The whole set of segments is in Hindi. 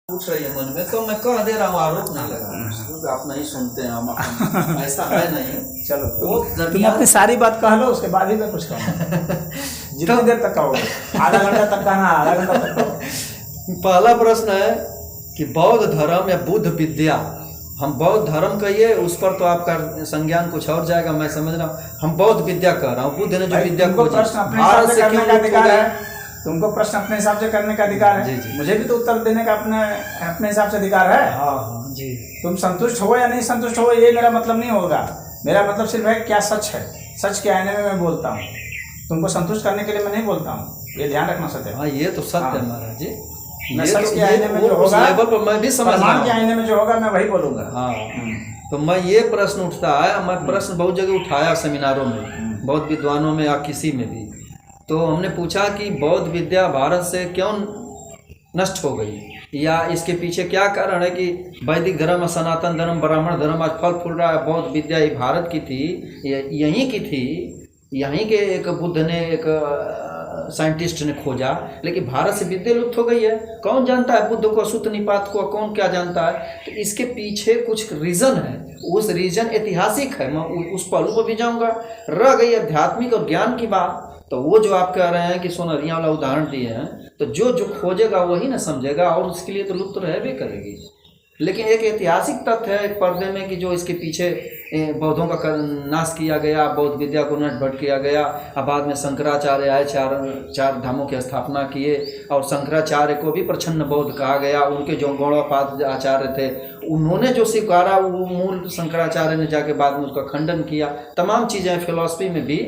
पूछ रही है मन में, तो मैं कह दे रहा हूँ, आरोप नहीं लगा क्योंकि आप नहीं सुनते हैं, हम ऐसा है नहीं। चलो तुम अपनी सारी बात कह लो, उसके बाद ही मैं कुछ कहूँगा। जितनी देर तक कहोगे, आधा घंटा तक कहना, आधा घंटा तक कहो। पहला प्रश्न है कि बौद्ध धर्म या बुद्ध विद्या, हम बौद्ध धर्म कहिए उस पर तो आपका संज्ञान कुछ और जाएगा, मैं समझ रहा हूँ। हम बौद्ध विद्या कह रहा हूँ, बुद्ध ने जो विद्या को भारत से क्यों अधिकार है, तुमको प्रश्न अपने हिसाब से करने का अधिकार है। जी। मुझे भी तो उत्तर देने का अपने हिसाब से अधिकार है। हाँ जी। तुम संतुष्ट हो या नहीं संतुष्ट हो, ये मेरा मतलब नहीं होगा। मेरा मतलब सिर्फ है क्या सच है, सच के आईने में मैं बोलता हूँ। तुमको संतुष्ट करने के लिए मैं नहीं बोलता हूँ, ये ध्यान रखना सत्य। हाँ ये तो सत्य है महाराज जी। मैं सच के आईने में जो होगा, लेवल पर मैं भी समझ रहा हूँ, के आईने में जो होगा मैं वही बोलूँगा। हाँ तो मैं ये प्रश्न उठता है, मैं प्रश्न बहुत जगह उठाया सेमिनारों में, बौद्ध विद्वानों में या किसी में भी, तो हमने पूछा कि बौद्ध विद्या भारत से क्यों नष्ट हो गई, या इसके पीछे क्या कारण है कि वैदिक धर्म, सनातन धर्म, ब्राह्मण धर्म आज फल फूल रहा है। बौद्ध विद्या ये भारत की थी, यहीं की थी, यहीं के एक बुद्ध ने, एक साइंटिस्ट ने खोजा, लेकिन भारत से विद्या लुप्त हो गई है। कौन जानता है बुद्ध को, सूत निपात को, कौन क्या जानता है। तो इसके पीछे कुछ रीज़न है, उस रीज़न ऐतिहासिक है, मैं उस पहलू पर भी जाऊँगा। रह गई आध्यात्मिक और ज्ञान की बात, तो वो जो आप कह रहे हैं कि सोनरिया वाला उदाहरण दिए हैं, तो जो खोजेगा वही ना समझेगा, और उसके लिए तो लुप्त रह भी करेगी। लेकिन एक ऐतिहासिक तथ्य है एक पर्दे में कि जो इसके पीछे बौद्धों का नाश किया गया, बौद्ध विद्या को नटभट किया गया। अब बाद में शंकराचार्य आए, चार धामों की स्थापना किए, और शंकराचार्य को भी प्रच्छन्न बौद्ध कहा गया। उनके जो गौड़पाद आचार्य थे, उन्होंने जो स्वीकारा वो मूल शंकराचार्य ने जाके बाद में उसका खंडन किया। तमाम चीज़ें फिलॉसफी में भी,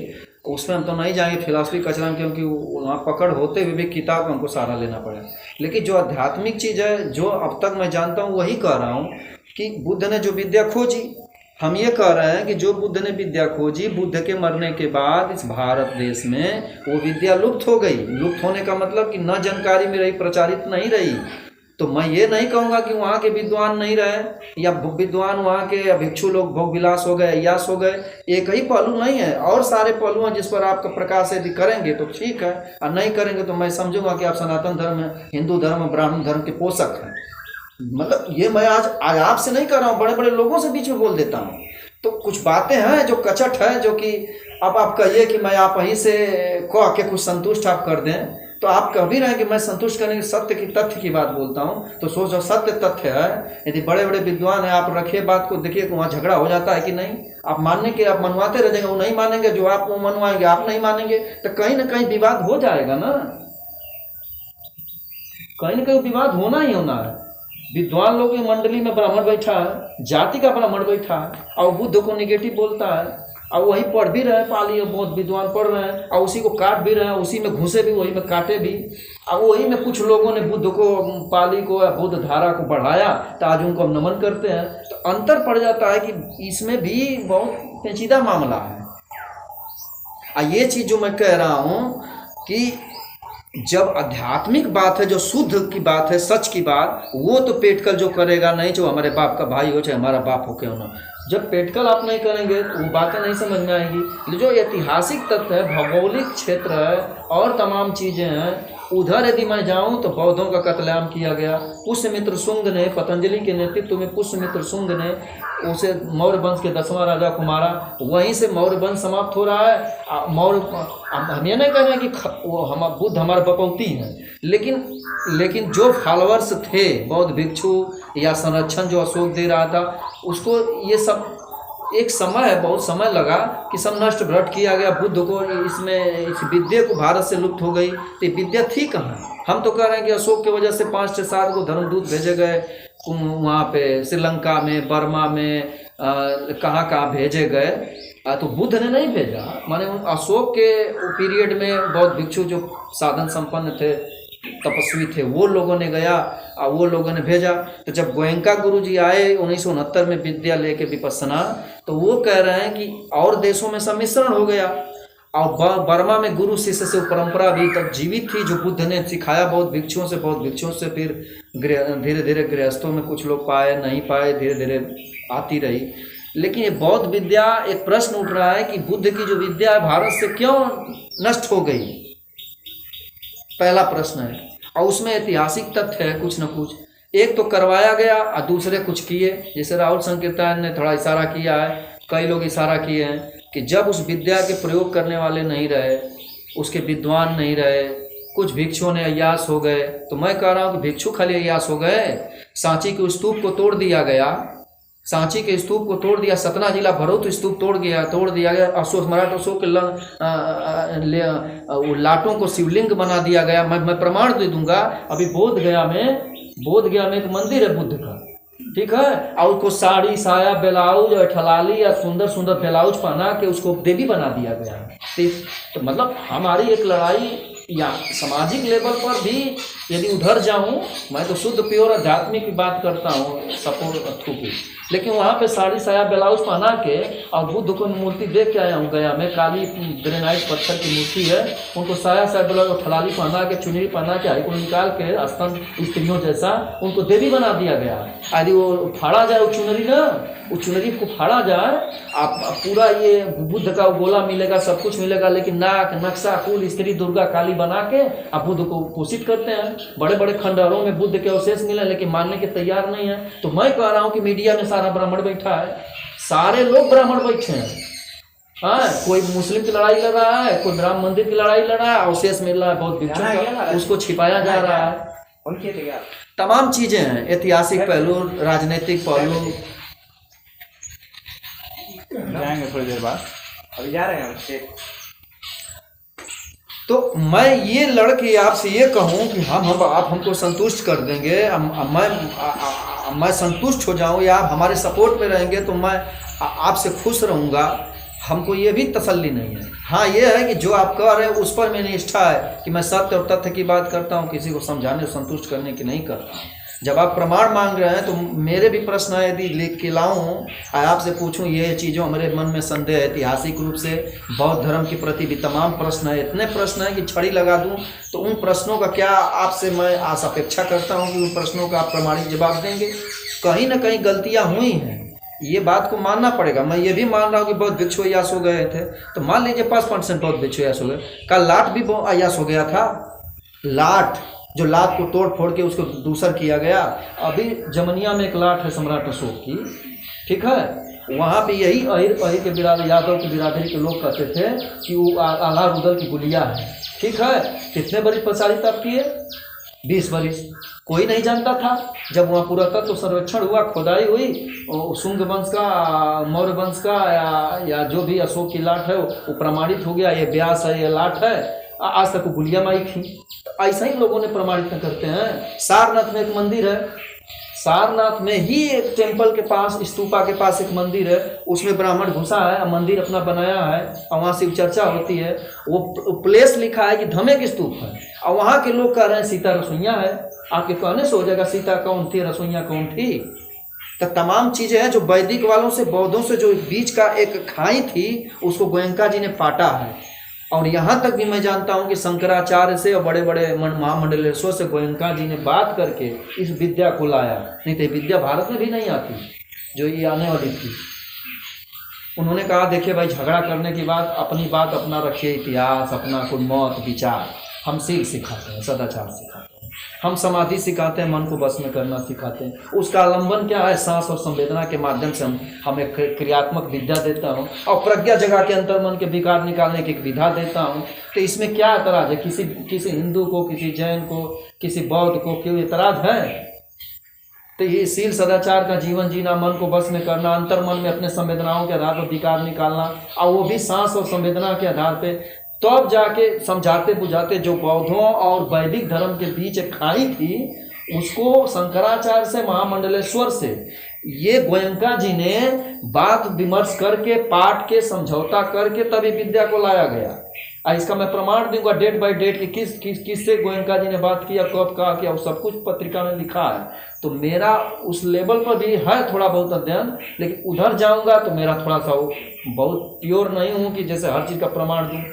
उसमें हम तो नहीं जाएंगे फिलॉसफी कचरा में, क्योंकि वहाँ पकड़ होते हुए भी किताब हमको सहारा लेना पड़ा। लेकिन जो आध्यात्मिक चीज़ है, जो अब तक मैं जानता हूँ वही कह रहा हूँ कि बुद्ध ने जो विद्या खोजी, हम ये कह रहे हैं कि जो बुद्ध ने विद्या खोजी, बुद्ध के मरने के बाद इस भारत देश में वो विद्या लुप्त हो गई। लुप्त होने का मतलब कि न जानकारी में रही, प्रचारित नहीं रही। तो मैं ये नहीं कहूँगा कि वहाँ के विद्वान नहीं रहे, या विद्वान वहाँ के भिक्षु लोग भोग विलास हो गए, अय्यास हो गए। एक ही पहलू नहीं है, और सारे पहलू हैं जिस पर आपका प्रकाश यदि करेंगे तो ठीक है, और नहीं करेंगे तो मैं समझूंगा कि आप सनातन धर्म, हिंदू धर्म, ब्राह्मण धर्म के पोषक हैं। मतलब ये मैं आज आपसे नहीं कर रहा हूँ, बड़े बड़े लोगों से बीच में बोल देता हूँ। तो कुछ बातें हैं जो कचट है, जो कि अब आप कहिए कि मैं आप वहीं से कह के कुछ संतुष्ट आप कर दें, तो आप कह भी रहे हैं कि मैं संतुष्ट करने की सत्य की, तथ्य की बात बोलता हूँ। तो सोचो सत्य तथ्य है, यदि बड़े बड़े विद्वान हैं, आप रखिए बात को, देखिए कि वहाँ झगड़ा हो जाता है कि नहीं। आप मानने के, आप मनवाते रह जाएंगे, वो नहीं मानेंगे, जो आप वो मनवाएंगे आप नहीं मानेंगे, तो कहीं ना कहीं विवाद हो जाएगा ना, कहीं ना कहीं विवाद होना ही होना है। विद्वान लोग की मंडली में ब्राह्मण बैठा है, जाति का ब्राह्मण बैठा है, और बुद्ध को निगेटिव बोलता है, और वही पढ़ भी रहे, पाली और बहुत विद्वान पढ़ रहे हैं, और उसी को काट भी रहे हैं, उसी में घुसे भी, वही में काटे भी, और वही में कुछ लोगों ने बुद्ध को, पाली को या बुद्ध धारा को बढ़ाया, तो आज उनको हम नमन करते हैं। तो अंतर पड़ जाता है कि इसमें भी बहुत पेचीदा मामला है। ये चीज़ जो मैं कह रहा हूँ कि जब आध्यात्मिक बात है, जो शुद्ध की बात है, सच की बात, वो तो पेटकल जो करेगा नहीं, जो हमारे बाप का भाई हो चाहे हमारा बाप हो क्यों ना, जब पेटकल आप नहीं करेंगे तो वो बातें नहीं समझ में आएंगी। जो ऐतिहासिक तथ्य है, भौगोलिक क्षेत्र है, और तमाम चीज़ें हैं, उधर यदि मैं जाऊं तो बौद्धों का कत्लेआम किया गया। पुष्यमित्र शुंग ने, पतंजलि के नेतृत्व में पुष्यमित्र शुंग ने उसे मौर्य वंश के 10वां राजा को मारा, वहीं से मौर्य वंश समाप्त हो रहा है। मौर्य, हम ये नहीं कह रहे हैं कि वो हम बुद्ध हमारे बपौती हैं, लेकिन जो फॉलोअर्स थे, बौद्ध भिक्षु या संरक्षण जो अशोक दे रहा था, उसको ये सब एक समय है, बहुत समय लगा कि सब नष्ट भ्रष्ट किया गया। बुद्ध को इसमें, इस विद्या को भारत से लुप्त हो गई, तो विद्या थी कहाँ। हम तो कह रहे हैं कि अशोक की वजह से 5 से 7 को धर्मदूत भेजे गए वहाँ पे, श्रीलंका में, बर्मा में, कहाँ भेजे गए, तो बुद्ध ने नहीं भेजा। माने अशोक के पीरियड में बौद्ध भिक्षु जो साधन संपन्न थे, तपस्वी थे, वो लोगों ने गया और वो लोगों ने भेजा। तो जब गोयंका गुरु जी आए 1969 में विद्या लेके विपස්සना, तो वो कह रहे हैं कि और देशों में सम्मिश्रण हो गया, और बर्मा में गुरु शिष्य से परंपरा अभी तक जीवित थी, जो बुद्ध ने सिखाया बौद्ध भिक्षुओं से फिर धीरे धीरे गृहस्थों में कुछ लोग पाए, नहीं पाए, धीरे धीरे आती रही। लेकिन ये बौद्ध विद्या, एक प्रश्न उठ रहा है कि बुद्ध की जो विद्या है भारत से क्यों नष्ट हो गई, पहला प्रश्न है। और उसमें ऐतिहासिक तथ्य है कुछ न कुछ एक तो करवाया गया और दूसरे कुछ किए। जैसे राहुल संकीर्तन ने थोड़ा इशारा किया है, कई लोग इशारा किए हैं कि जब उस विद्या के प्रयोग करने वाले नहीं रहे, उसके विद्वान नहीं रहे, कुछ भिक्षुओं ने अय्यास हो गए। तो मैं कह रहा हूँ कि भिक्षु खाली अय्यास हो गए, सांची के स्तूप को तोड़ दिया गया, सांची के स्तूप को तोड़ दिया, सतना जिला भरौत स्तूप तोड़ दिया गया, अशोक सम्राट अशोक के वो लाटों को शिवलिंग बना दिया गया। मैं प्रमाण दे दूंगा। अभी बोध गया में एक मंदिर है बुद्ध का, ठीक है, और उसको साड़ी साया ब्लाउज और ठलाली या सुंदर सुंदर ब्लाउज पहना के उसको देवी बना दिया गया है। तो मतलब हमारी एक लड़ाई या सामाजिक लेवल पर भी यदि उधर जाऊं, मैं तो शुद्ध प्योर आध्यात्मिक की बात करता हूँ सपोर्ट थ्रू की, लेकिन वहाँ पे साड़ी साया ब्लाउज पहना के और बुद्ध को मूर्ति देख के आया हूँ गया में, काली ग्रेनाइट पत्थर की मूर्ति है, उनको साया साया ब्लाउज ठलाली पहना के चुनरी पहना के हाई को निकाल के स्तन स्त्रियों जैसा उनको देवी बना दिया गया। यदि वो फाड़ा जाए वो चुनरी ना, वो चुनरी को फाड़ा जाए, आप पूरा ये बुद्ध का गोला मिलेगा, सब कुछ मिलेगा, लेकिन नाक नक्शा कुल स्त्री दुर्गा काली बना के आप बुद्ध को पोषित करते हैं। बड़े बड़े खंडहरों में बुद्ध के अवशेष मिले लेकिन मानने के तैयार नहीं है। तो मैं कह रहा हूँ कि मीडिया में सारा ब्राह्मण बैठा है, सारे लोग ब्राह्मण बैठे हैं। हाँ, कोई मुस्लिम की लड़ाई लड़ रहा है, कोई राम मंदिर की लड़ाई लड़ रहा है, अवशेष मिल रहा है बहुत भिक्षुओं का, उसको छिपाया जा रहा है। तमाम चीजें हैं, ऐतिहासिक पहलू, राजनीतिक पहलू। जाएंगे थोड़ी देर बाद, अभी जा रहे हैं। तो मैं ये लड़के आपसे ये कहूँ कि आप हमको संतुष्ट कर देंगे, मैं संतुष्ट हो जाऊँ या आप हमारे सपोर्ट में रहेंगे तो मैं आपसे खुश रहूँगा। हमको ये भी तसल्ली नहीं है। हाँ, ये है कि जो आप कह रहे हैं उस पर मेरी निष्ठा है कि मैं सत्य और तथ्य की बात करता हूँ, किसी को समझाने संतुष्ट करने की नहीं करता हूँ। जब आप प्रमाण मांग रहे हैं तो मेरे भी प्रश्न है, यदि लिख के लाऊं आपसे पूछूं ये चीज़ों, हमारे मन में संदेह है, ऐतिहासिक रूप से बौद्ध धर्म के प्रति भी तमाम प्रश्न है, इतने प्रश्न है कि छड़ी लगा दूं। तो उन प्रश्नों का क्या आपसे मैं अपेक्षा करता हूं कि उन प्रश्नों का आप प्रमाणिक जवाब देंगे। कहीं ना कहीं गलतियां हुई हैं, ये बात को मानना पड़ेगा। मैं ये भी मान रहा हूँ कि बहुत भिक्षु अय्यास हो गए थे, तो मान लीजिए 5% बहुत भिक्षु अय्यास हो गए। कल लाट भी अय्यास हो गया था, लाट जो लाट को तोड़ फोड़ के उसको दूसर किया गया। अभी जमनिया में एक लाट है सम्राट अशोक की, ठीक है, वहाँ पे यही अहिर के बिरादर, यादव की बिरादरी के लोग कहते थे कि वो आला रुदल की गुलिया है, ठीक है। कितने बरिस प्रसारित आप किए? 20 बरिस। कोई नहीं जानता था। जब वहाँ पुरातत्व सर्वेक्षण हुआ, खुदाई हुई, शुंग वंश का, मौर्य वंश का या जो भी अशोक की लाट है वो प्रमाणित हो गया, ये व्यास है, ये लाट है। आज तक वो गुलिया माई थी। तो ऐसा ही लोगों ने प्रमाणित करते हैं। सारनाथ में एक मंदिर है, सारनाथ में ही एक टेम्पल के पास, स्तूपा के पास एक मंदिर है, उसमें ब्राह्मण घुसा है, मंदिर अपना बनाया है और वहाँ शिव चर्चा होती है। वो प्लेस लिखा है कि धमेक स्तूप है और वहाँ के लोग कह रहे हैं सीता रसोइया है। आपके कहने से हो जाएगा सीता कौन थी, रसोइया कौन थी। तो तमाम चीज़ें हैं जो वैदिक वालों से, बौद्धों से जो बीच का एक खाई थी उसको गोयंका जी ने पाटा है। और यहाँ तक भी मैं जानता हूँ कि शंकराचार्य से और बड़े बड़े महामंडलेश्वर से गोयंका जी ने बात करके इस विद्या को लाया, नहीं तो विद्या भारत में भी नहीं आती जो ये आने वाली थी। उन्होंने कहा देखिए भाई, झगड़ा करने की बात, अपनी बात अपना रखिए, इतिहास अपना, कोई मत विचार। हम सीख सिखाते हैं, सदाचार सिखाते हैं, हम समाधि सिखाते हैं, मन को बस में करना सिखाते हैं। उसका आलम्बन क्या है? सांस और संवेदना के माध्यम से हम एक क्रियात्मक विद्या देता हूँ और प्रज्ञा जगह के अंतर मन के विकार निकालने की एक विधा देता हूँ। तो इसमें क्या एतराज है? किसी हिंदू को, किसी जैन को, किसी बौद्ध को क्यों एतराज है? तो ये शील सदाचार का जीवन जीना, मन को बस में करना, अंतर मन में अपने संवेदनाओं के आधार पर विकार निकालना, और वो भी सांस और संवेदना के आधार पर, तब जाके समझाते बुझाते जो बौद्धों और वैदिक धर्म के बीच एक खाई थी उसको शंकराचार्य से, महामंडलेश्वर से, ये गोयंका जी ने बात विमर्श करके, पाठ के समझौता करके तभी विद्या को लाया गया। इसका मैं प्रमाण दूंगा डेट बाय डेट कि किससे गोयंका जी ने बात किया, कब कहा किया, वो सब कुछ पत्रिका में लिखा है। तो मेरा उस लेवल पर भी है थोड़ा बहुत अध्ययन, लेकिन उधर जाऊंगा तो मेरा थोड़ा सा वो बहुत प्योर नहीं हूँ कि जैसे हर चीज़ का प्रमाण दूँ।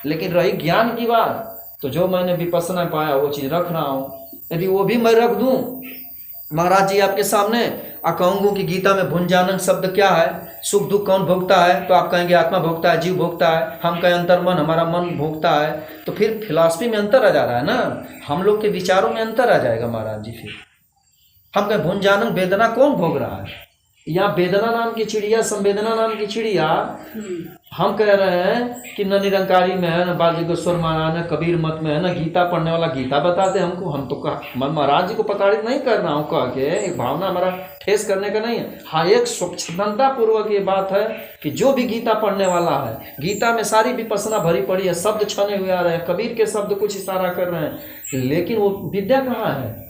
लेकिन रही ज्ञान की बात, तो जो मैंने विपස්සना पाया वो चीज़ रख रहा हूँ। यदि वो भी मैं रख दूँ महाराज जी आपके सामने, कहूँगा कि गीता में भुंजानन शब्द क्या है, सुख दुख कौन भोगता है, तो आप कहेंगे आत्मा भोगता है, जीव भोगता है। हम कहें अंतर मन, हमारा मन भोगता है। तो फिर फिलॉसफी में अंतर आ जा रहा है ना, हम लोग के विचारों में अंतर आ जाएगा महाराज जी। फिर हम कहें भुंजानन वेदना कौन भोग रहा है? यहाँ वेदना नाम की चिड़िया, संवेदना नाम की चिड़िया, हम कह रहे हैं कि न निरंकारी में है, न बालजीगेश्वर महाराज, न कबीर मत में है, न गीता पढ़ने वाला गीता बताते हमको। हम तो महाराज जी को प्रताड़ित नहीं कर रहा हूँ कह के, एक भावना हमारा ठेस करने का नहीं है। हाँ, एक स्वच्छंदता पूर्वक ये बात है कि जो भी गीता पढ़ने वाला है, गीता में सारी विपसना भरी पड़ी है, शब्द छने हुए आ रहे हैं, कबीर के शब्द कुछ इशारा कर रहे हैं, लेकिन वो विद्या कहाँ है?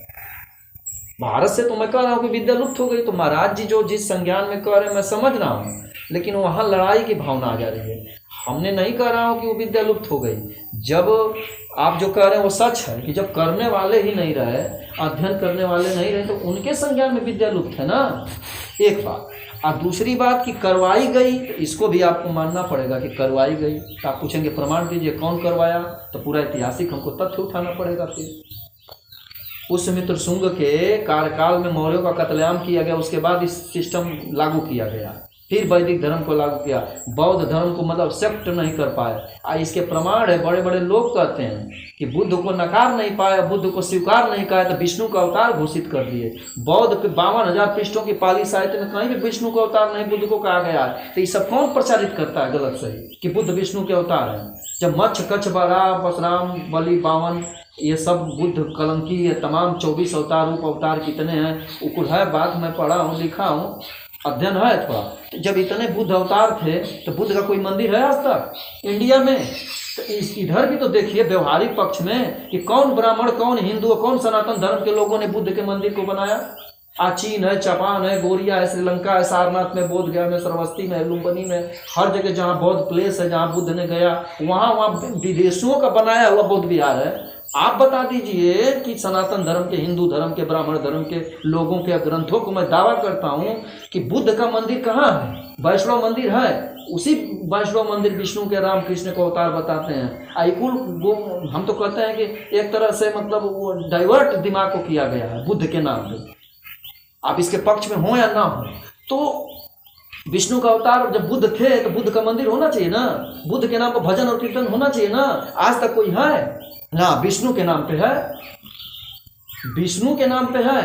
भारत से तो मैं कह रहा हूँ कि विद्या लुप्त हो गई। तो महाराज जी जो जिस संज्ञान में कह रहे हैं मैं समझ रहा हूँ, लेकिन वहाँ लड़ाई की भावना आ जा रही है। हमने नहीं कह रहा हूँ कि वो विद्या लुप्त हो गई। जब आप जो कह रहे हैं वो सच है कि जब करने वाले ही नहीं रहे, अध्ययन करने वाले नहीं रहे, तो उनके संज्ञान में विद्या लुप्त है ना, एक बात। और दूसरी बात कि करवाई गई, तो इसको भी आपको मानना पड़ेगा कि करवाई गई। तो आप पूछेंगे प्रमाण दीजिए कौन करवाया, तो पूरा ऐतिहासिक हमको तथ्य उठाना पड़ेगा। फिर पुष्यमित्र शुंग के कार्यकाल में मौर्यों का कत्लेआम किया गया, उसके बाद इस सिस्टम लागू किया गया, फिर वैदिक धर्म को लागू किया। बौद्ध धर्म को मतलब एक्सेप्ट नहीं कर पाए। इसके प्रमाण है, बड़े बड़े लोग कहते हैं कि बुद्ध को नकार नहीं पाया, बुद्ध को स्वीकार नहीं किया, तो विष्णु का अवतार घोषित कर दिए। बौद्ध के 52,000 पृष्ठों की पाली साहित्य में कहीं भी विष्णु का अवतार नहीं, बुद्ध को कहा गया है। तो ये सब कौन प्रचारित करता है गलत सही कि बुद्ध विष्णु के अवतार है? जब मच्छ, कच्छ, बरा, परशुराम, बलि, बावन, ये सब बुद्ध कलंकी, ये तमाम 24 अवतार, रूप अवतार कितने हैं, वो है बात मैं पढ़ा हूँ, लिखा हूँ, अध्ययन है थोड़ा। जब इतने बुद्ध अवतार थे तो बुद्ध का कोई मंदिर है आज तक इंडिया में? तो इधर भी तो देखिए व्यवहारिक पक्ष में कि कौन ब्राह्मण, कौन हिंदू, कौन सनातन धर्म के लोगों ने बुद्ध के मंदिर को बनाया। चीन है, जापान है, गोरिया है, श्रीलंका है, सारनाथ में, बोध गया में, सरस्वती में, लुम्बिनी में, हर जगह जहाँ बौद्ध प्लेस है, जहाँ बुद्ध ने गया, वहाँ विदेशियों का बनाया हुआ बौद्ध विहार है। आप बता दीजिए कि सनातन धर्म के, हिंदू धर्म के, ब्राह्मण धर्म के लोगों के ग्रंथों को मैं दावा करता हूँ कि बुद्ध का मंदिर कहाँ है? वैष्णव मंदिर है। उसी वैष्णव मंदिर विष्णु के, राम कृष्ण को अवतार बताते हैं। आईकुल हम तो कहते हैं कि एक तरह से मतलब वो डाइवर्ट दिमाग को किया गया है बुद्ध के नाम पे। आप इसके पक्ष में हो या ना हो, तो विष्णु का अवतार जब बुद्ध थे तो बुद्ध का मंदिर होना चाहिए ना, बुद्ध के नाम पर भजन और कीर्तन होना चाहिए ना। आज तक कोई है ना? विष्णु के नाम पे है, विष्णु के नाम पे है,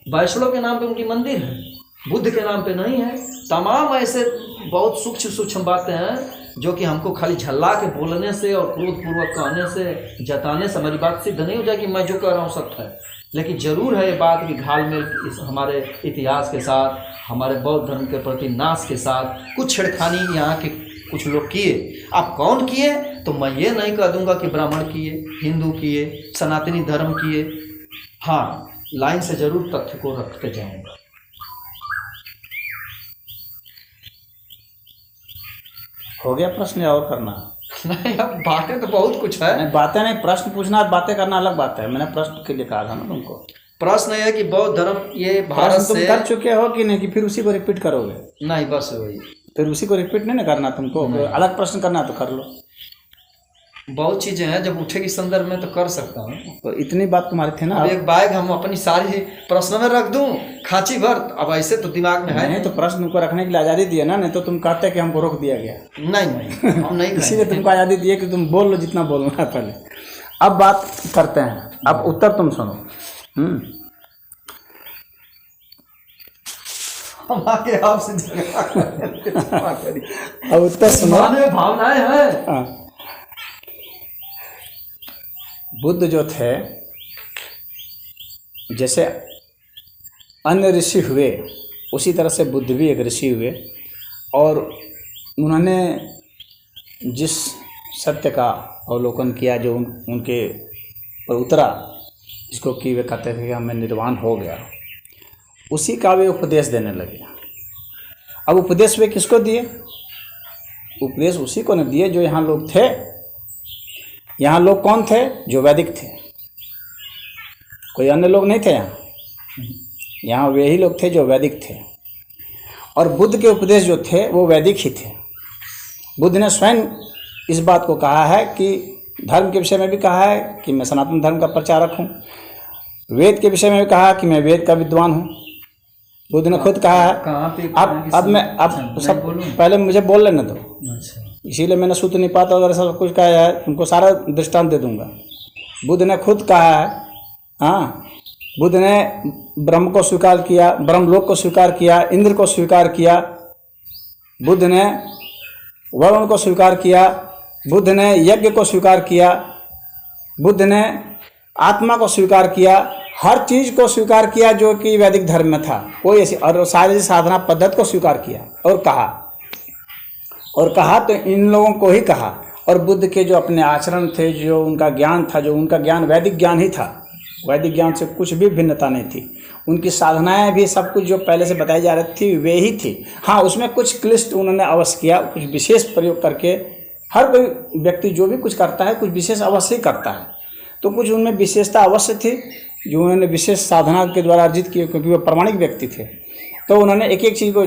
वैष्णव के नाम पे उनकी मंदिर है, बुद्ध के नाम पे नहीं है। तमाम ऐसे बहुत सूक्ष्म सूक्ष्म बातें हैं जो कि हमको खाली झल्ला के बोलने से और क्रोधपूर्वक कहने से, जताने से हमारी बात सिद्ध नहीं हो जाएगी। मैं जो कह रहा हूँ सत्य है, लेकिन जरूर है ये बात कि घालमेल इस हमारे इतिहास के साथ, हमारे बौद्ध धर्म के प्रति नाश के साथ कुछ छेड़खानी यहाँ के कुछ लोग किए। अब कौन किए तो मैं ये नहीं कह दूंगा कि ब्राह्मण किए, हिंदू किए, सनातनी धर्म किए। हाँ, लाइन से जरूर तथ्य को रखते जाऊंगा। हो गया प्रश्न या और करना? नहीं, अब बातें तो बहुत कुछ है। नहीं, बातें नहीं, प्रश्न पूछना और बातें करना अलग बात है। मैंने प्रश्न के लिए कहा था ना तुमको। प्रश्न है कि बौद्ध धर्म ये भारत तुम से कर चुके हो कि नहीं, कि फिर उसी को रिपीट करोगे? नहीं, बस वही, फिर उसी को रिपीट नहीं ना करना तुमको। अलग प्रश्न करना तो कर लो। बहुत चीजें हैं जब उठेगी संदर्भ में तो कर सकता हूँ। तो इतनी बात तुम्हारी थी ना। अब एक बैग हम अपनी सारी प्रश्नों में रख दूं खांची भर, अब ऐसे तो दिमाग में है नहीं। तो प्रश्न तुमको रखने के लिए आज़ादी दिए ना, नहीं तो तुम कहते कि हमको रोक दिया गया। नहीं, हम नहीं इसीलिए तुमको आज़ादी दिए कि तुम बोल लो जितना बोलना है पहले। अब बात करते हैं, अब उत्तर तुम सुनो। हम आगे आपसे अब उत्तर सुनो। भावनाएं हैं। बुद्ध जो थे, जैसे अन्य ऋषि हुए उसी तरह से बुद्ध भी एक ऋषि हुए, और उन्होंने जिस सत्य का अवलोकन किया, जो उनके पर उतरा, जिसको कि वे कहते थे कि हमें निर्वाण हो गया, उसी का वे उपदेश देने लगे। अब उपदेश वे किसको दिए? उपदेश उसी को न दिए जो यहाँ लोग थे। यहाँ लोग कौन थे? जो वैदिक थे, कोई अन्य लोग नहीं थे यहाँ वे ही लोग थे जो वैदिक थे। और बुद्ध के उपदेश जो थे वो वैदिक ही थे। बुद्ध ने स्वयं इस बात को कहा है कि धर्म के विषय में भी कहा है कि मैं सनातन धर्म का प्रचारक हूँ, वेद के विषय में भी कहा कि मैं वेद का विद्वान हूँ। बुद्ध ने खुद कहा है। अब सब पहले मुझे बोल लेने दो। अच्छा, इसीलिए मैंने सूत्र नहीं पाता वगैरह सब कुछ कहा है, तुमको सारा दृष्टांत दे दूंगा। बुद्ध ने खुद कहा है, हाँ, बुद्ध ने ब्रह्म को स्वीकार किया, ब्रह्मलोक को स्वीकार किया, इंद्र को स्वीकार किया, बुद्ध ने वरुण को स्वीकार किया, बुद्ध ने यज्ञ को स्वीकार किया, बुद्ध ने आत्मा को स्वीकार किया, हर चीज़ को स्वीकार किया जो कि वैदिक धर्म में था। कोई ऐसी, और सारी साधना पद्धति को स्वीकार किया और कहा तो इन लोगों को ही कहा। और बुद्ध के जो अपने आचरण थे, जो उनका ज्ञान था, जो उनका ज्ञान वैदिक ज्ञान ही था, वैदिक ज्ञान से कुछ भी भिन्नता नहीं थी। उनकी साधनाएं भी सब कुछ जो पहले से बताई जा रही थी वे ही थी। हाँ, उसमें कुछ क्लिष्ट उन्होंने अवश्य किया, कुछ विशेष प्रयोग करके। हर कोई व्यक्ति जो भी कुछ करता है कुछ विशेष अवश्य ही करता है, तो कुछ उनमें विशेषता अवश्य थी जो उन्होंने विशेष साधना के द्वारा अर्जित किए, क्योंकि वो प्रामाणिक व्यक्ति थे। तो उन्होंने एक एक चीज़ को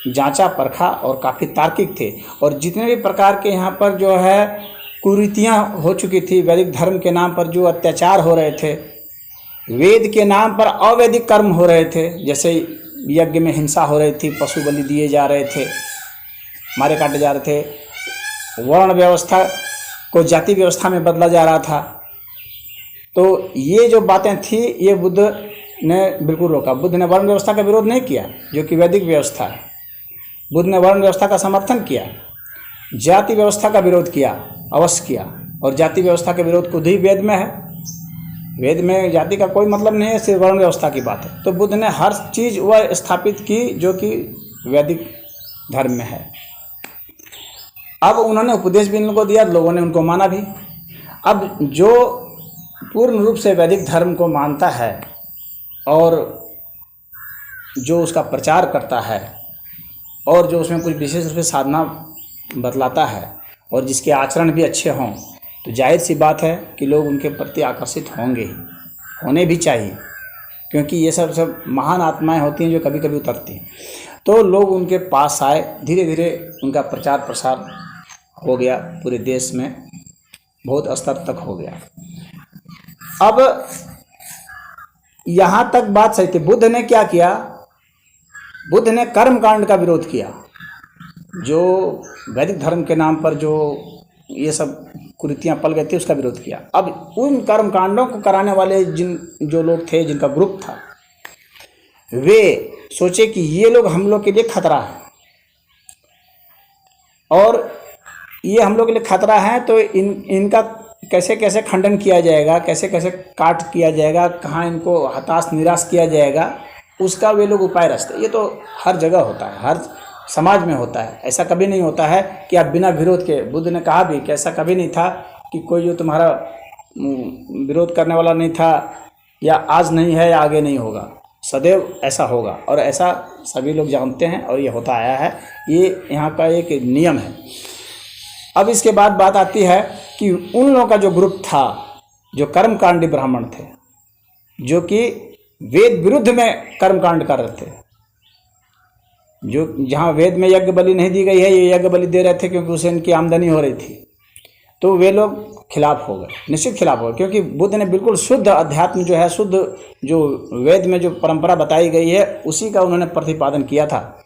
जांचा परखा और काफ़ी तार्किक थे। और जितने भी प्रकार के यहाँ पर जो है कुरीतियाँ हो चुकी थी, वैदिक धर्म के नाम पर जो अत्याचार हो रहे थे, वेद के नाम पर अवैदिक कर्म हो रहे थे, जैसे यज्ञ में हिंसा हो रही थी, पशु बलि दिए जा रहे थे, मारे काटे जा रहे थे, वर्ण व्यवस्था को जाति व्यवस्था में बदला जा रहा था। तो ये जो बातें थी ये बुद्ध ने बिल्कुल रोका। बुद्ध ने वर्ण व्यवस्था का विरोध नहीं किया जो कि वैदिक व्यवस्था है। बुद्ध ने वर्ण व्यवस्था का समर्थन किया, जाति व्यवस्था का विरोध किया, अवश्य किया। और जाति व्यवस्था का विरोध खुद ही वेद में है। वेद में जाति का कोई मतलब नहीं है, सिर्फ वर्ण व्यवस्था की बात है। तो बुद्ध ने हर चीज़ वह स्थापित की जो कि वैदिक धर्म में है। अब उन्होंने उपदेश भी इनको दिया, लोगों ने उनको माना भी। अब जो पूर्ण रूप से वैदिक धर्म को मानता है और जो उसका प्रचार करता है और जो उसमें कुछ विशेष रूप से साधना बतलाता है और जिसके आचरण भी अच्छे हों, तो जाहिर सी बात है कि लोग उनके प्रति आकर्षित होंगे ही, होने भी चाहिए, क्योंकि ये सब महान आत्माएं होती हैं जो कभी कभी उतरती हैं। तो लोग उनके पास आए, धीरे धीरे उनका प्रचार प्रसार हो गया, पूरे देश में बहुत स्तर तक हो गया। अब यहाँ तक बात सही थी। बुद्ध ने क्या किया? बुद्ध ने कर्म कांड का विरोध किया, जो वैदिक धर्म के नाम पर जो ये सब कुरीतियाँ पल गई थी उसका विरोध किया। अब उन कर्म कांडों को कराने वाले जो लोग थे, जिनका ग्रुप था, वे सोचे कि ये लोग हम लोग के लिए खतरा है और ये हम लोग के लिए खतरा है, तो इनका कैसे कैसे खंडन किया जाएगा, कैसे कैसे काट किया जाएगा, कहाँ इनको हताश निराश किया जाएगा, उसका वे लोग उपाय रचते। ये तो हर जगह होता है, हर समाज में होता है। ऐसा कभी नहीं होता है कि आप बिना विरोध के, बुद्ध ने कहा भी कि ऐसा कभी नहीं था कि कोई जो तुम्हारा विरोध करने वाला नहीं था, या आज नहीं है या आगे नहीं होगा, सदैव ऐसा होगा। और ऐसा सभी लोग जानते हैं और ये होता आया है, ये यहाँ का एक नियम है। अब इसके बाद बात आती है कि उन लोगों का जो ग्रुप था, जो कर्मकांडी ब्राह्मण थे, जो कि वेद विरुद्ध में कर्मकांड कर रहे थे, जो जहाँ वेद में यज्ञ बलि नहीं दी गई है, ये यज्ञ बलि दे रहे थे क्योंकि उससे इनकी आमदनी हो रही थी, तो वे लोग खिलाफ हो गए, निश्चित खिलाफ हो गए। क्योंकि बुद्ध ने बिल्कुल शुद्ध अध्यात्म जो है, शुद्ध जो वेद में जो परंपरा बताई गई है उसी का उन्होंने प्रतिपादन किया था,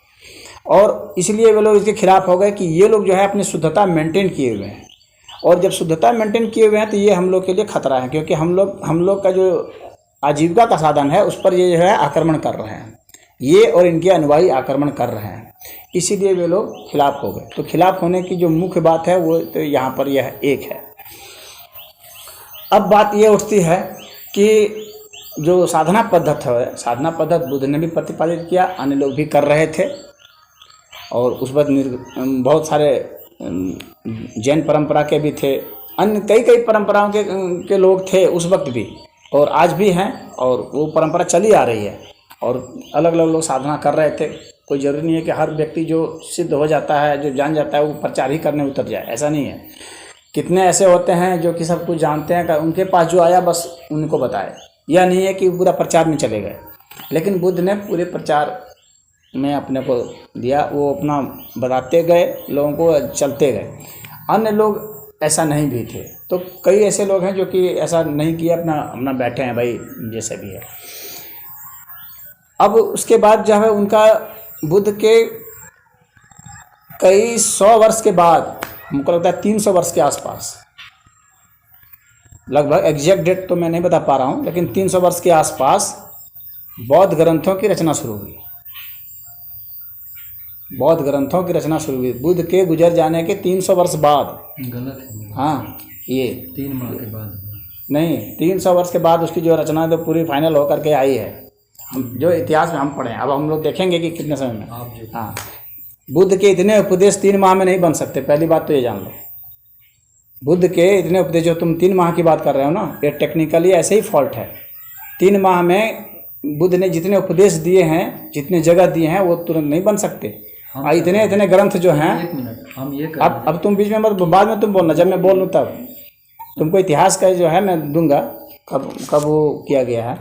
और इसलिए वे लोग इसके खिलाफ हो गए कि ये लोग जो है अपनी शुद्धता मेंटेन किए हुए हैं। और जब शुद्धता मेंटेन किए हुए हैं तो ये हम लोग के लिए खतरा है, क्योंकि हम लोग का जो आजीविका का साधन है उस पर ये जो है आक्रमण कर रहे हैं, ये और इनके अनुयायी आक्रमण कर रहे हैं, इसीलिए वे लोग खिलाफ हो गए। तो खिलाफ होने की जो मुख्य बात है वो तो यहाँ पर यह एक है। अब बात ये उठती है कि जो साधना पद्धति है, साधना पद्धति बुद्ध ने भी प्रतिपादित किया, अन्य लोग भी कर रहे थे, और उस वक्त बहुत सारे जैन परंपरा के भी थे, अन्य कई परंपराओं के लोग थे उस वक्त भी, और आज भी हैं, और वो परंपरा चली आ रही है, और अलग अलग लोग साधना कर रहे थे। कोई ज़रूरी नहीं है कि हर व्यक्ति जो सिद्ध हो जाता है, जो जान जाता है, वो प्रचार ही करने उतर जाए, ऐसा नहीं है। कितने ऐसे होते हैं जो कि सब कुछ जानते हैं, उनके पास जो आया बस उनको बताए, यह नहीं है कि पूरा प्रचार में चले गए। लेकिन बुद्ध ने पूरे प्रचार में अपने को दिया, वो अपना बताते गए, लोगों को चलते गए। अन्य लोग ऐसा नहीं भी थे, तो कई ऐसे लोग हैं जो कि ऐसा नहीं किया, अपना बैठे हैं भाई जैसे भी है। अब उसके बाद जो है उनका बुद्ध के कई 100 वर्ष के बाद, हमको लगता है 300 वर्ष के आसपास, लगभग एग्जैक्ट डेट तो मैं नहीं बता पा रहा हूँ, लेकिन 300 वर्ष के आसपास बौद्ध ग्रंथों की रचना शुरू हुई। बौद्ध ग्रंथों की रचना शुरू हुई बुद्ध के गुजर जाने के 300 वर्ष बाद। गलत है। हाँ, ये 3 माह के बाद। नहीं, 300 वर्ष के बाद उसकी जो रचना है तो पूरी फाइनल होकर के आई है। हम जो इतिहास में हम पढ़े हैं, अब हम लोग देखेंगे कि कितने समय में। आप जो हाँ, बुद्ध के इतने उपदेश 3 माह में नहीं बन सकते, पहली बात तो ये जान लो। बुद्ध के इतने उपदेश जो तुम 3 माह की बात कर रहे हो ना, ये टेक्निकली ऐसे ही फॉल्ट है। 3 माह में बुद्ध ने जितने उपदेश दिए हैं, जितने जगह दिए हैं, वो तुरंत नहीं बन सकते। इतने इतने ग्रंथ जो हैं। 1 मिनट, हम ये अब तुम बीच में मत, बाद में तुम बोलना, जब मैं बोल लूँ तब तुमको इतिहास का जो है मैं दूंगा कब वो किया गया है।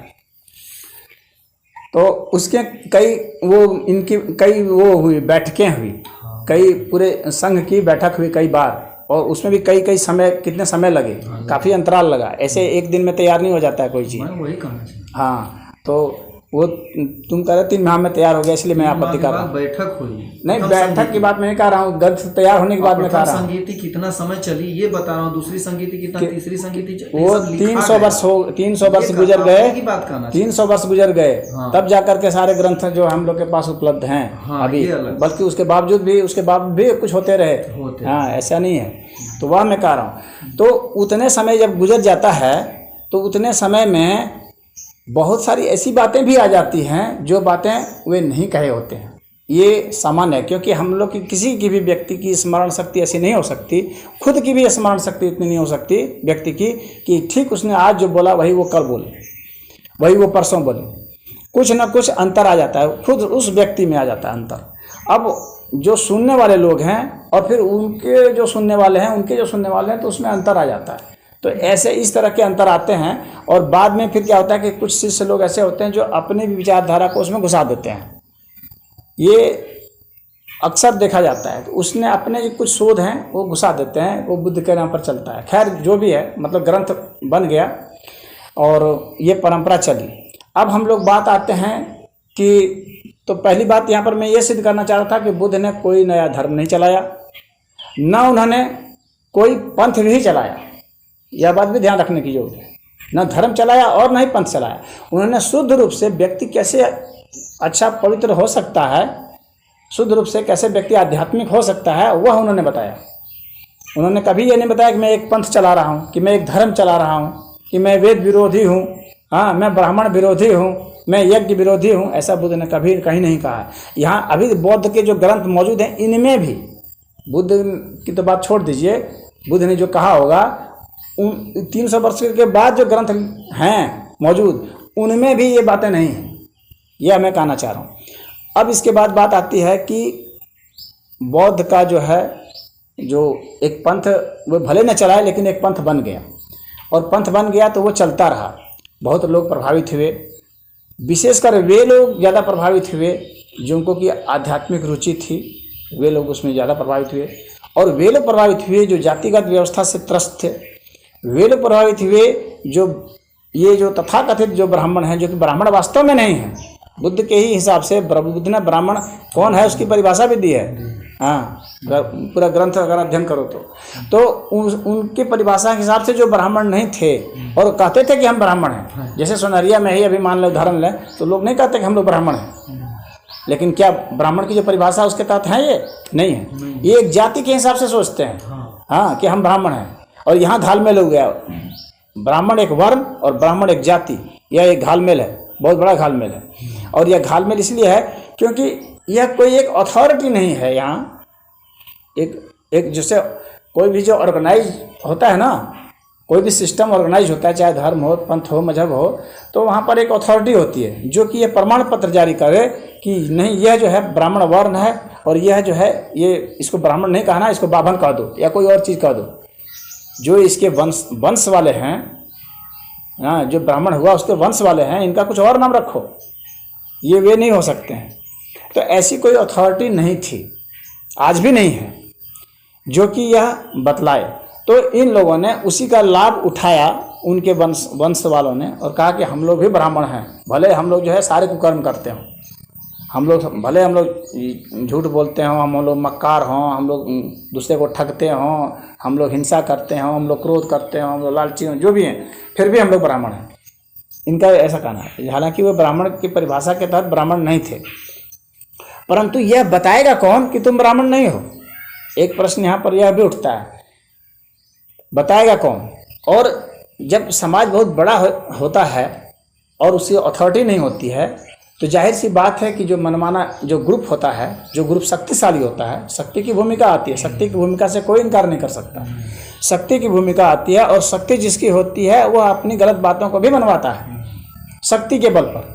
तो उसके कई इनकी कई हुई बैठकें हुई, कई पूरे संघ की बैठक हुई कई बार, और उसमें भी कई समय, कितने समय लगे, काफ़ी अंतराल लगा। ऐसे एक दिन में तैयार नहीं हो जाता है कोई चीज़। वही कहना चाहिए। हाँ, तो वो तुम कह रहे 3 माह में तैयार हो गया, इसलिए मैं आपत्ति कर रहा हूँ। बैठक हुई नहीं, बैठक की बात मैं नहीं कर रहा हूँ, ग्रंथ तैयार होने के बाद मैं कह रहा हूँ। संगीति कितना समय चली ये बता रहा हूँ, दूसरी संगीति कितना, तीसरी संगीति वो 300 वर्ष गुजर गए, 300 वर्ष गुजर गए, तब जाकर के सारे ग्रंथ जो हम लोग के पास उपलब्ध हैं अभी। बल्कि उसके बावजूद भी कुछ होते रहे। हाँ, ऐसा नहीं है। तो वह मैं कह रहा हूँ। तो उतने समय जब गुजर जाता है तो उतने समय में बहुत सारी ऐसी बातें भी आ जाती हैं जो बातें वे नहीं कहे होते हैं। ये सामान्य है, क्योंकि हम लोग की किसी की भी व्यक्ति की स्मरण शक्ति ऐसी नहीं हो सकती, खुद की भी स्मरण शक्ति इतनी नहीं हो सकती व्यक्ति की कि ठीक उसने आज जो बोला वही वो कल बोले, वही वो परसों बोले। कुछ ना कुछ अंतर आ जाता है, खुद उस व्यक्ति में आ जाता है अंतर। अब जो सुनने वाले लोग हैं और फिर उनके जो सुनने वाले हैं, उनके जो सुनने वाले हैं, तो उसमें अंतर आ जाता है। तो ऐसे इस तरह के अंतर आते हैं, और बाद में फिर क्या होता है कि कुछ शिष्य लोग ऐसे होते हैं जो अपनी विचारधारा को उसमें घुसा देते हैं। ये अक्सर देखा जाता है। तो उसने अपने जो कुछ शोध हैं वो घुसा देते हैं, वो बुद्ध के नाम पर चलता है। खैर जो भी है, मतलब ग्रंथ बन गया और ये परंपरा चली। अब हम लोग बात आते हैं कि, तो पहली बात यहाँ पर मैं ये सिद्ध करना चाह रहा था कि बुद्ध ने कोई नया धर्म नहीं चलाया, न उन्होंने कोई पंथ भी चलाया। यह बात भी ध्यान रखने की जरूरत है। न धर्म चलाया और न ही पंथ चलाया। उन्होंने शुद्ध रूप से व्यक्ति कैसे अच्छा पवित्र हो सकता है, शुद्ध रूप से कैसे व्यक्ति आध्यात्मिक हो सकता है, वह उन्होंने बताया। उन्होंने कभी ये नहीं बताया कि मैं एक पंथ चला रहा हूँ, कि मैं एक धर्म चला रहा हूँ, कि मैं वेद विरोधी हूँ, हाँ मैं ब्राह्मण विरोधी हूँ, मैं यज्ञ विरोधी हूँ। ऐसा बुद्ध ने कभी कहीं नहीं कहा है। यहाँ अभी बौद्ध के जो ग्रंथ मौजूद हैं, इनमें भी बुद्ध की तो बात छोड़ दीजिए, बुद्ध ने जो कहा होगा उन 300 वर्ष के बाद जो ग्रंथ हैं मौजूद, उनमें भी ये बातें नहीं हैं। यह मैं कहना चाह रहा हूँ। अब इसके बाद बात आती है कि बौद्ध का जो है, जो एक पंथ वो भले न चलाए, लेकिन एक पंथ बन गया, और पंथ बन गया तो वो चलता रहा। बहुत लोग प्रभावित हुए, विशेषकर वे लोग ज़्यादा प्रभावित हुए जिनको की आध्यात्मिक रुचि थी, वे लोग उसमें ज़्यादा प्रभावित हुए। और वे लोग प्रभावित हुए जो जातिगत व्यवस्था से त्रस्त थे, वे लोग प्रभावित हुए जो ये जो तथाकथित जो ब्राह्मण हैं, जो कि ब्राह्मण वास्तव में नहीं है। बुद्ध के ही हिसाब से बुद्ध ने ब्राह्मण कौन है उसकी परिभाषा भी दी है। हाँ, पूरा ग्रंथ अगर अध्ययन करो तो उनकी परिभाषा के हिसाब से जो ब्राह्मण नहीं थे और कहते थे कि हम ब्राह्मण हैं, जैसे सोनारिया में ही अभी मान लो उदाहरण लें, तो लोग नहीं कहते कि हम लोग ब्राह्मण हैं। लेकिन क्या ब्राह्मण की जो परिभाषा उसके तहत है? ये नहीं है। ये एक जाति के हिसाब से सोचते हैं, हाँ, कि हम ब्राह्मण हैं। और यहाँ घालमेल हो गया, ब्राह्मण एक वर्ण और ब्राह्मण एक जाति, यह एक घालमेल है, बहुत बड़ा घालमेल है। और यह घालमेल इसलिए है क्योंकि यह कोई एक अथॉरिटी नहीं है। यहाँ एक जैसे कोई भी जो ऑर्गेनाइज होता है ना, कोई भी सिस्टम ऑर्गेनाइज होता है, चाहे धर्म हो, पंथ हो, मजहब हो, तो वहाँ पर एक अथॉरिटी होती है जो कि ये प्रमाण पत्र जारी करे कि नहीं, यह जो है ब्राह्मण वर्ण है, और यह जो है ये इसको ब्राह्मण नहीं कहना, इसको बाभन कह दो या कोई और चीज़ कह दो। जो इसके वंश वाले हैं, हाँ, जो ब्राह्मण हुआ उसके वंश वाले हैं, इनका कुछ और नाम रखो, ये वे नहीं हो सकते हैं। तो ऐसी कोई अथॉरिटी नहीं थी, आज भी नहीं है, जो कि यह बतलाए। तो इन लोगों ने उसी का लाभ उठाया, उनके वंश वालों ने, और कहा कि हम लोग भी ब्राह्मण हैं, भले हम लोग जो है सारे कुकर्म करते हों, हम लोग भले हम लोग झूठ बोलते हों, हम लोग मक्कार हों, हम लोग दूसरे को ठगते हों, हम लोग हिंसा करते हों, हम लोग क्रोध करते हों, हम लोग लालची हों, जो भी हैं, फिर भी हम लोग ब्राह्मण हैं। इनका ऐसा कहना है। हालांकि वो ब्राह्मण की परिभाषा के तहत ब्राह्मण नहीं थे, परंतु यह बताएगा कौन कि तुम ब्राह्मण नहीं हो? एक प्रश्न यहाँ पर यह भी उठता है, बताएगा कौन? और जब समाज बहुत बड़ा होता है और उसकी अथॉरिटी नहीं होती है, तो जाहिर सी बात है कि जो मनमाना जो ग्रुप होता है, जो ग्रुप शक्तिशाली होता है, शक्ति की भूमिका आती है। शक्ति की भूमिका से कोई इनकार नहीं कर सकता। शक्ति की भूमिका आती है और शक्ति जिसकी होती है वह अपनी गलत बातों को भी मनवाता है शक्ति के बल पर।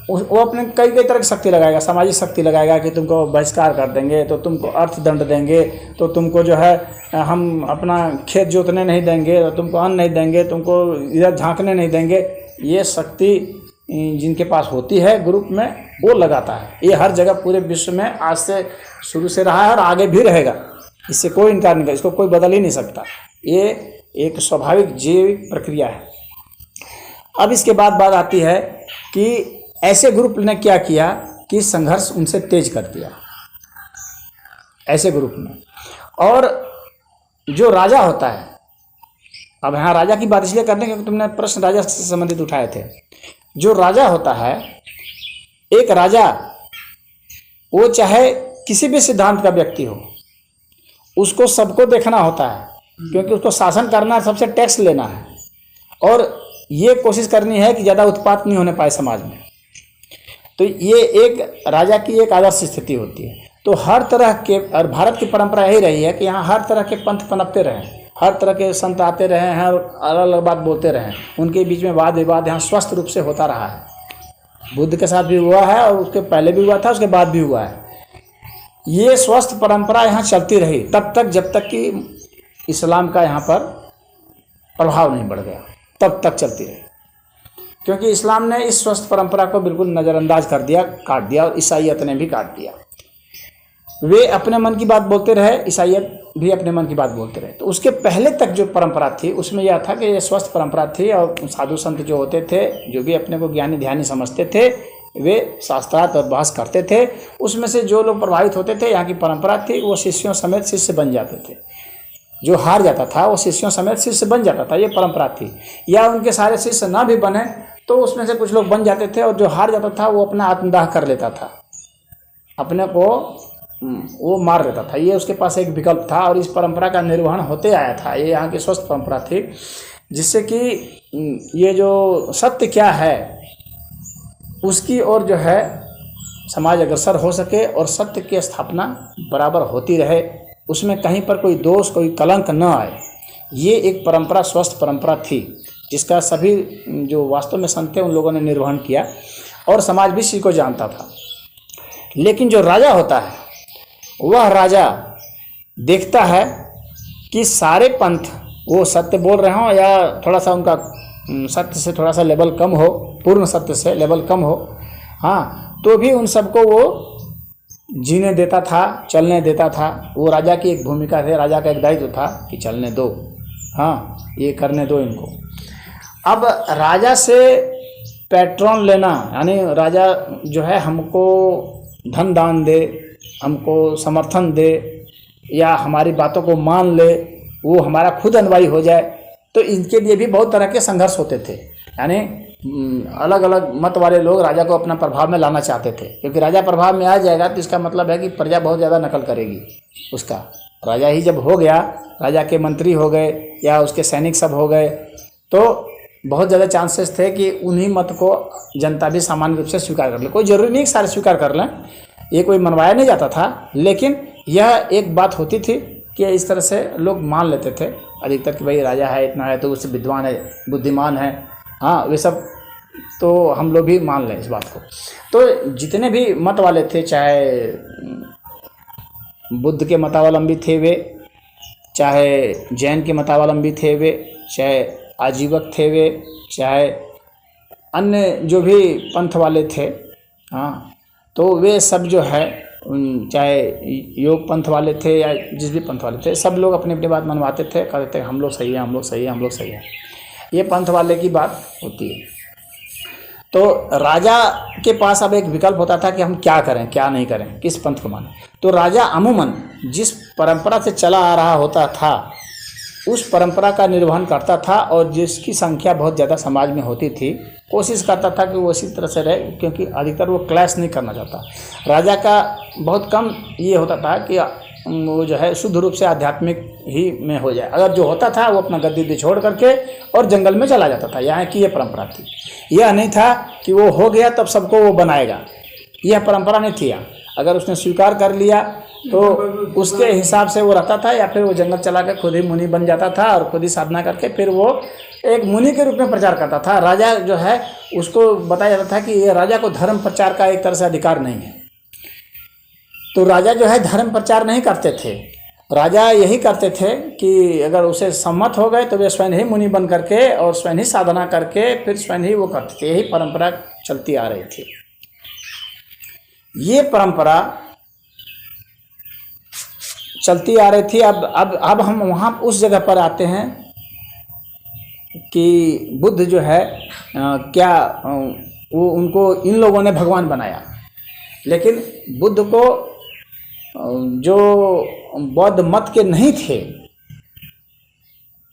वो अपने कई कई तरह की शक्ति लगाएगा, सामाजिक शक्ति लगाएगा कि तुमको बहिष्कार कर देंगे, तो तुमको अर्थदंड देंगे, तो तुमको जो है हम अपना खेत जोतने नहीं देंगे, तो तुमको अन्न नहीं देंगे, तुमको इधर झांकने नहीं देंगे। ये शक्ति जिनके पास होती है ग्रुप में, वो लगाता है। ये हर जगह पूरे विश्व में आज से शुरू से रहा है और आगे भी रहेगा, इससे कोई इनकार नहीं कर, इसको कोई बदल ही नहीं सकता। ये एक स्वाभाविक जैविक प्रक्रिया है। अब इसके बाद बात आती है कि ऐसे ग्रुप ने क्या किया कि संघर्ष उनसे तेज कर दिया ऐसे ग्रुप ने। और जो राजा होता है, अब यहाँ राजा की बात इसलिए करने क्योंकि तुमने प्रश्न राजा से संबंधित उठाए थे। जो राजा होता है, एक राजा, वो चाहे किसी भी सिद्धांत का व्यक्ति हो, उसको सबको देखना होता है, क्योंकि उसको शासन करना है, सबसे टैक्स लेना है और ये कोशिश करनी है कि ज़्यादा उत्पात नहीं होने पाए समाज में। तो ये एक राजा की एक आदर्श स्थिति होती है। तो हर तरह के, और भारत की परंपरा यही रही है कि यहाँ हर तरह के पंथ पनपते रहे, हर तरह के संत आते रहे हैं और अलग अलग बात बोलते रहे। उनके बीच में वाद विवाद यहाँ स्वस्थ रूप से होता रहा है। बुद्ध के साथ भी हुआ है और उसके पहले भी हुआ था, उसके बाद भी हुआ है। ये स्वस्थ परंपरा यहाँ चलती रही तब तक, जब तक कि इस्लाम का यहाँ पर प्रभाव नहीं बढ़ गया, तब तक चलती रही। क्योंकि इस्लाम ने इस स्वस्थ परंपरा को बिल्कुल नज़रअंदाज कर दिया, काट दिया, और ईसाइयत ने भी काट दिया। वे अपने मन की बात बोलते रहे, ईसाइयत भी अपने मन की बात बोलते रहे। तो उसके पहले तक जो परंपरा थी उसमें यह था कि ये स्वस्थ परंपरा थी और साधु संत जो होते थे, जो भी अपने को ज्ञानी ध्यानी समझते थे, वे शास्त्रार्थ और बहस करते थे। उसमें से जो लोग प्रभावित होते थे, यहाँ की परंपरा थी, वो शिष्यों समेत शिष्य बन जाते थे। जो हार जाता था वो शिष्यों समेत शिष्य बन जाता था, ये परंपरा थी। या उनके सारे शिष्य ना भी बने तो उसमें से कुछ लोग बन जाते थे, और जो हार जाता था वो अपना आत्मदाह कर लेता था, अपने को वो मार देता था। ये उसके पास एक विकल्प था और इस परंपरा का निर्वहन होते आया था। ये यहाँ की स्वस्थ परंपरा थी, जिससे कि ये जो सत्य क्या है उसकी ओर जो है समाज अग्रसर हो सके और सत्य की स्थापना बराबर होती रहे, उसमें कहीं पर कोई दोष, कोई कलंक न आए। ये एक परंपरा, स्वस्थ परंपरा थी, जिसका सभी जो वास्तव में संत थे उन लोगों ने निर्वहन किया और समाज भी इसी को जानता था। लेकिन जो राजा होता है, वह राजा देखता है कि सारे पंथ वो सत्य बोल रहे हों या थोड़ा सा उनका सत्य से थोड़ा सा लेवल कम हो, पूर्ण सत्य से लेवल कम हो, हाँ, तो भी उन सबको वो जीने देता था, चलने देता था। वो राजा की एक भूमिका थी, राजा का एक दायित्व था कि चलने दो, हाँ, ये करने दो इनको। अब राजा से पैट्रन लेना, यानी राजा जो है हमको धन दान दे, हमको समर्थन दे या हमारी बातों को मान ले, वो हमारा खुद अनुयायी हो जाए, तो इनके लिए भी बहुत तरह के संघर्ष होते थे। यानी अलग अलग मत वाले लोग राजा को अपना प्रभाव में लाना चाहते थे, क्योंकि राजा प्रभाव में आ जाएगा तो इसका मतलब है कि प्रजा बहुत ज़्यादा नकल करेगी उसका। राजा ही जब हो गया, राजा के मंत्री हो गए या उसके सैनिक सब हो गए, तो बहुत ज़्यादा चांसेस थे कि उन्हीं मत को जनता भी सामान्य रूप से स्वीकार कर ले। कोई ज़रूरी नहीं सारे स्वीकार कर लें, ये कोई मनवाया नहीं जाता था, लेकिन यह एक बात होती थी कि इस तरह से लोग मान लेते थे अधिकतर कि भाई राजा है, इतना है तो उससे विद्वान है, बुद्धिमान है, हाँ, वे सब तो हम लोग भी मान लें इस बात को। तो जितने भी मत वाले थे, चाहे बुद्ध के मतावलंबी थे वे, चाहे जैन के मतावलंबी थे वे, चाहे आजीवक थे वे, चाहे अन्य जो भी पंथ वाले थे, हाँ, तो वे सब जो है, चाहे योग पंथ वाले थे या जिस भी पंथ वाले थे, सब लोग अपनी अपनी बात मनवाते थे, कहते थे हम लोग सही हैं, हम लोग सही हैं, हम लोग सही हैं। ये पंथ वाले की बात होती है। तो राजा के पास अब एक विकल्प होता था कि हम क्या करें, क्या नहीं करें, किस पंथ को माने। तो राजा अमूमन जिस परंपरा से चला आ रहा होता था उस परंपरा का निर्वहन करता था और जिसकी संख्या बहुत ज़्यादा समाज में होती थी, कोशिश करता था कि वो इसी तरह से रहे, क्योंकि अधिकतर वो क्लैश नहीं करना चाहता। राजा का बहुत कम ये होता था कि वो जो है शुद्ध रूप से आध्यात्मिक ही में हो जाए। अगर जो होता था वो अपना गद्दी छोड़ करके और जंगल में चला जाता था। यहाँ की ये परंपरा थी। यह नहीं था कि वो हो गया तब सबको वो बनाएगा, यह परंपरा नहीं थी। यहाँ अगर उसने स्वीकार कर लिया तो उसके हिसाब से वो रहता था, या फिर वो जंगल चला के खुद ही मुनि बन जाता था और खुद ही साधना करके फिर वो एक मुनि के रूप में प्रचार करता था। राजा जो है उसको बताया जाता था कि ये राजा को धर्म प्रचार का एक तरह से अधिकार नहीं है। तो राजा जो है धर्म प्रचार नहीं करते थे। राजा यही करते थे कि अगर उसे सम्मत हो गए तो वे स्वयं ही मुनि बन करके और स्वयं ही साधना करके फिर स्वयं ही वो करते थे। यही परंपरा चलती आ रही थी। ये परंपरा चलती आ रही थी। अब हम वहाँ उस जगह पर आते हैं कि बुद्ध जो है वो उनको इन लोगों ने भगवान बनाया। लेकिन बुद्ध को जो बौद्ध मत के नहीं थे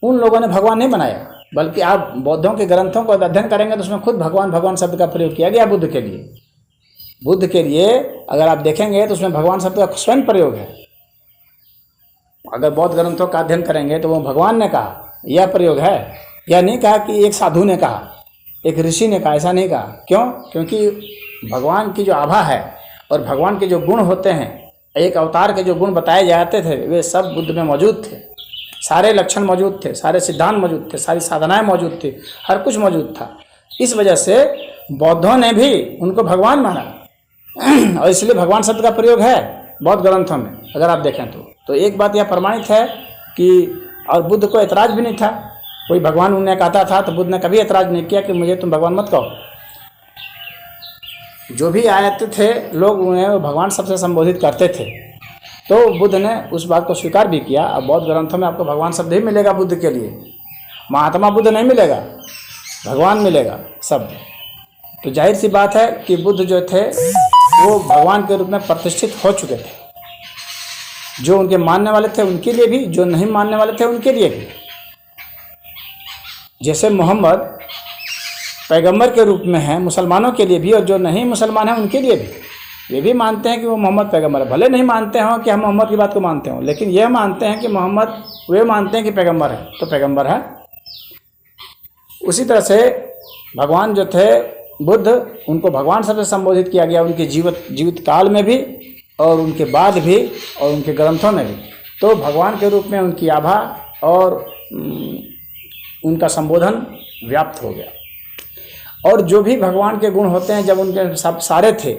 उन लोगों ने भगवान नहीं बनाया, बल्कि आप बौद्धों के ग्रंथों को अध्ययन करेंगे तो उसमें खुद भगवान भगवान शब्द का प्रयोग किया गया बुद्ध के लिए। बुद्ध के लिए अगर आप देखेंगे तो उसमें भगवान शब्द का स्वयं प्रयोग है। अगर बौद्ध ग्रंथों का अध्ययन करेंगे तो वो भगवान ने कहा, यह प्रयोग है। यह नहीं कहा कि एक साधु ने कहा, एक ऋषि ने कहा, ऐसा नहीं कहा। क्यों? क्योंकि भगवान की जो आभा है और भगवान के जो गुण होते हैं, एक अवतार के जो गुण बताए जाते थे वे सब बुद्ध में मौजूद थे। सारे लक्षण मौजूद थे, सारे सिद्धांत मौजूद थे, सारी साधनाएं मौजूद थी, हर कुछ मौजूद था। इस वजह से बौद्धों ने भी उनको भगवान माना और इसलिए भगवान शब्द का प्रयोग है बौद्ध ग्रंथों में अगर आप देखें तो एक बात यह प्रमाणित है कि और बुद्ध को ऐतराज भी नहीं था। कोई भगवान उन्हें कहता था तो बुद्ध ने कभी ऐतराज नहीं किया कि मुझे तुम भगवान मत कहो। जो भी आते थे लोग उन्हें भगवान शब्द से संबोधित करते थे, तो बुद्ध ने उस बात को स्वीकार भी किया। अब बौद्ध ग्रंथों में आपको भगवान शब्द ही मिलेगा बुद्ध के लिए, महात्मा बुद्ध नहीं मिलेगा, भगवान मिलेगा शब्द। तो जाहिर सी बात है कि बुद्ध जो थे वो भगवान के रूप में प्रतिष्ठित हो चुके थे। जो उनके मानने वाले थे उनके लिए भी, जो नहीं मानने वाले थे उनके लिए भी। जैसे मोहम्मद पैगंबर के रूप में है मुसलमानों के लिए भी, और जो नहीं मुसलमान हैं उनके लिए भी। वे भी मानते हैं कि वो मोहम्मद पैगंबर है। भले नहीं मानते हों कि हम मोहम्मद की बात को मानते हों, लेकिन यह मानते हैं कि मोहम्मद, वे मानते हैं कि पैगंबर है तो पैगंबर है। उसी तरह से भगवान जो थे बुद्ध, उनको भगवान शब्द से संबोधित किया गया उनके जीवित काल में भी और उनके बाद भी और उनके ग्रंथों में भी। तो भगवान के रूप में उनकी आभा और उनका संबोधन व्याप्त हो गया। और जो भी भगवान के गुण होते हैं जब उनके सब सारे थे,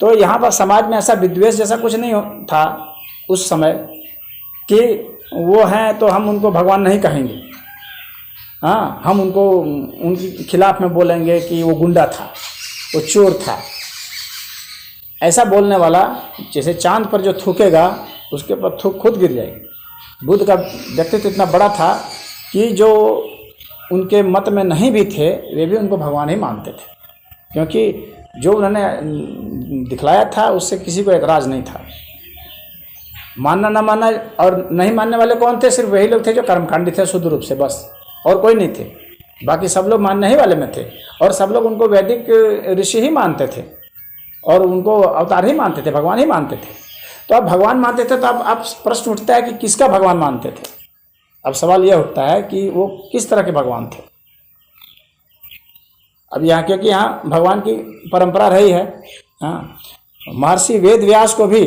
तो यहाँ पर समाज में ऐसा विद्वेष जैसा कुछ नहीं था उस समय कि वो हैं तो हम उनको भगवान नहीं कहेंगे। हाँ, हम उनको उनके खिलाफ में बोलेंगे कि वो गुंडा था, वो चोर था। ऐसा बोलने वाला जैसे चांद पर जो थूकेगा उसके ऊपर थूक खुद गिर जाएगी। बुद्ध का व्यक्तित्व इतना बड़ा था कि जो उनके मत में नहीं भी थे वे भी उनको भगवान ही मानते थे, क्योंकि जो उन्होंने दिखलाया था उससे किसी को एतराज़ नहीं था। मानना ना मानना और नहीं मानने वाले कौन थे? सिर्फ वही लोग थे जो कर्मकांडी थे शुद्ध रूप से, बस, और कोई नहीं थे। बाकी सब लोग मानने ही वाले में थे और सब लोग उनको वैदिक ऋषि ही मानते थे और उनको अवतार ही मानते थे, भगवान ही मानते थे। तो अब भगवान मानते थे तो अब प्रश्न उठता है कि किसका भगवान मानते थे। अब सवाल यह उठता है कि वो किस तरह के भगवान थे। अब यहाँ, क्योंकि यहाँ भगवान की परंपरा रही है। हाँ, महर्षि वेद व्यास को भी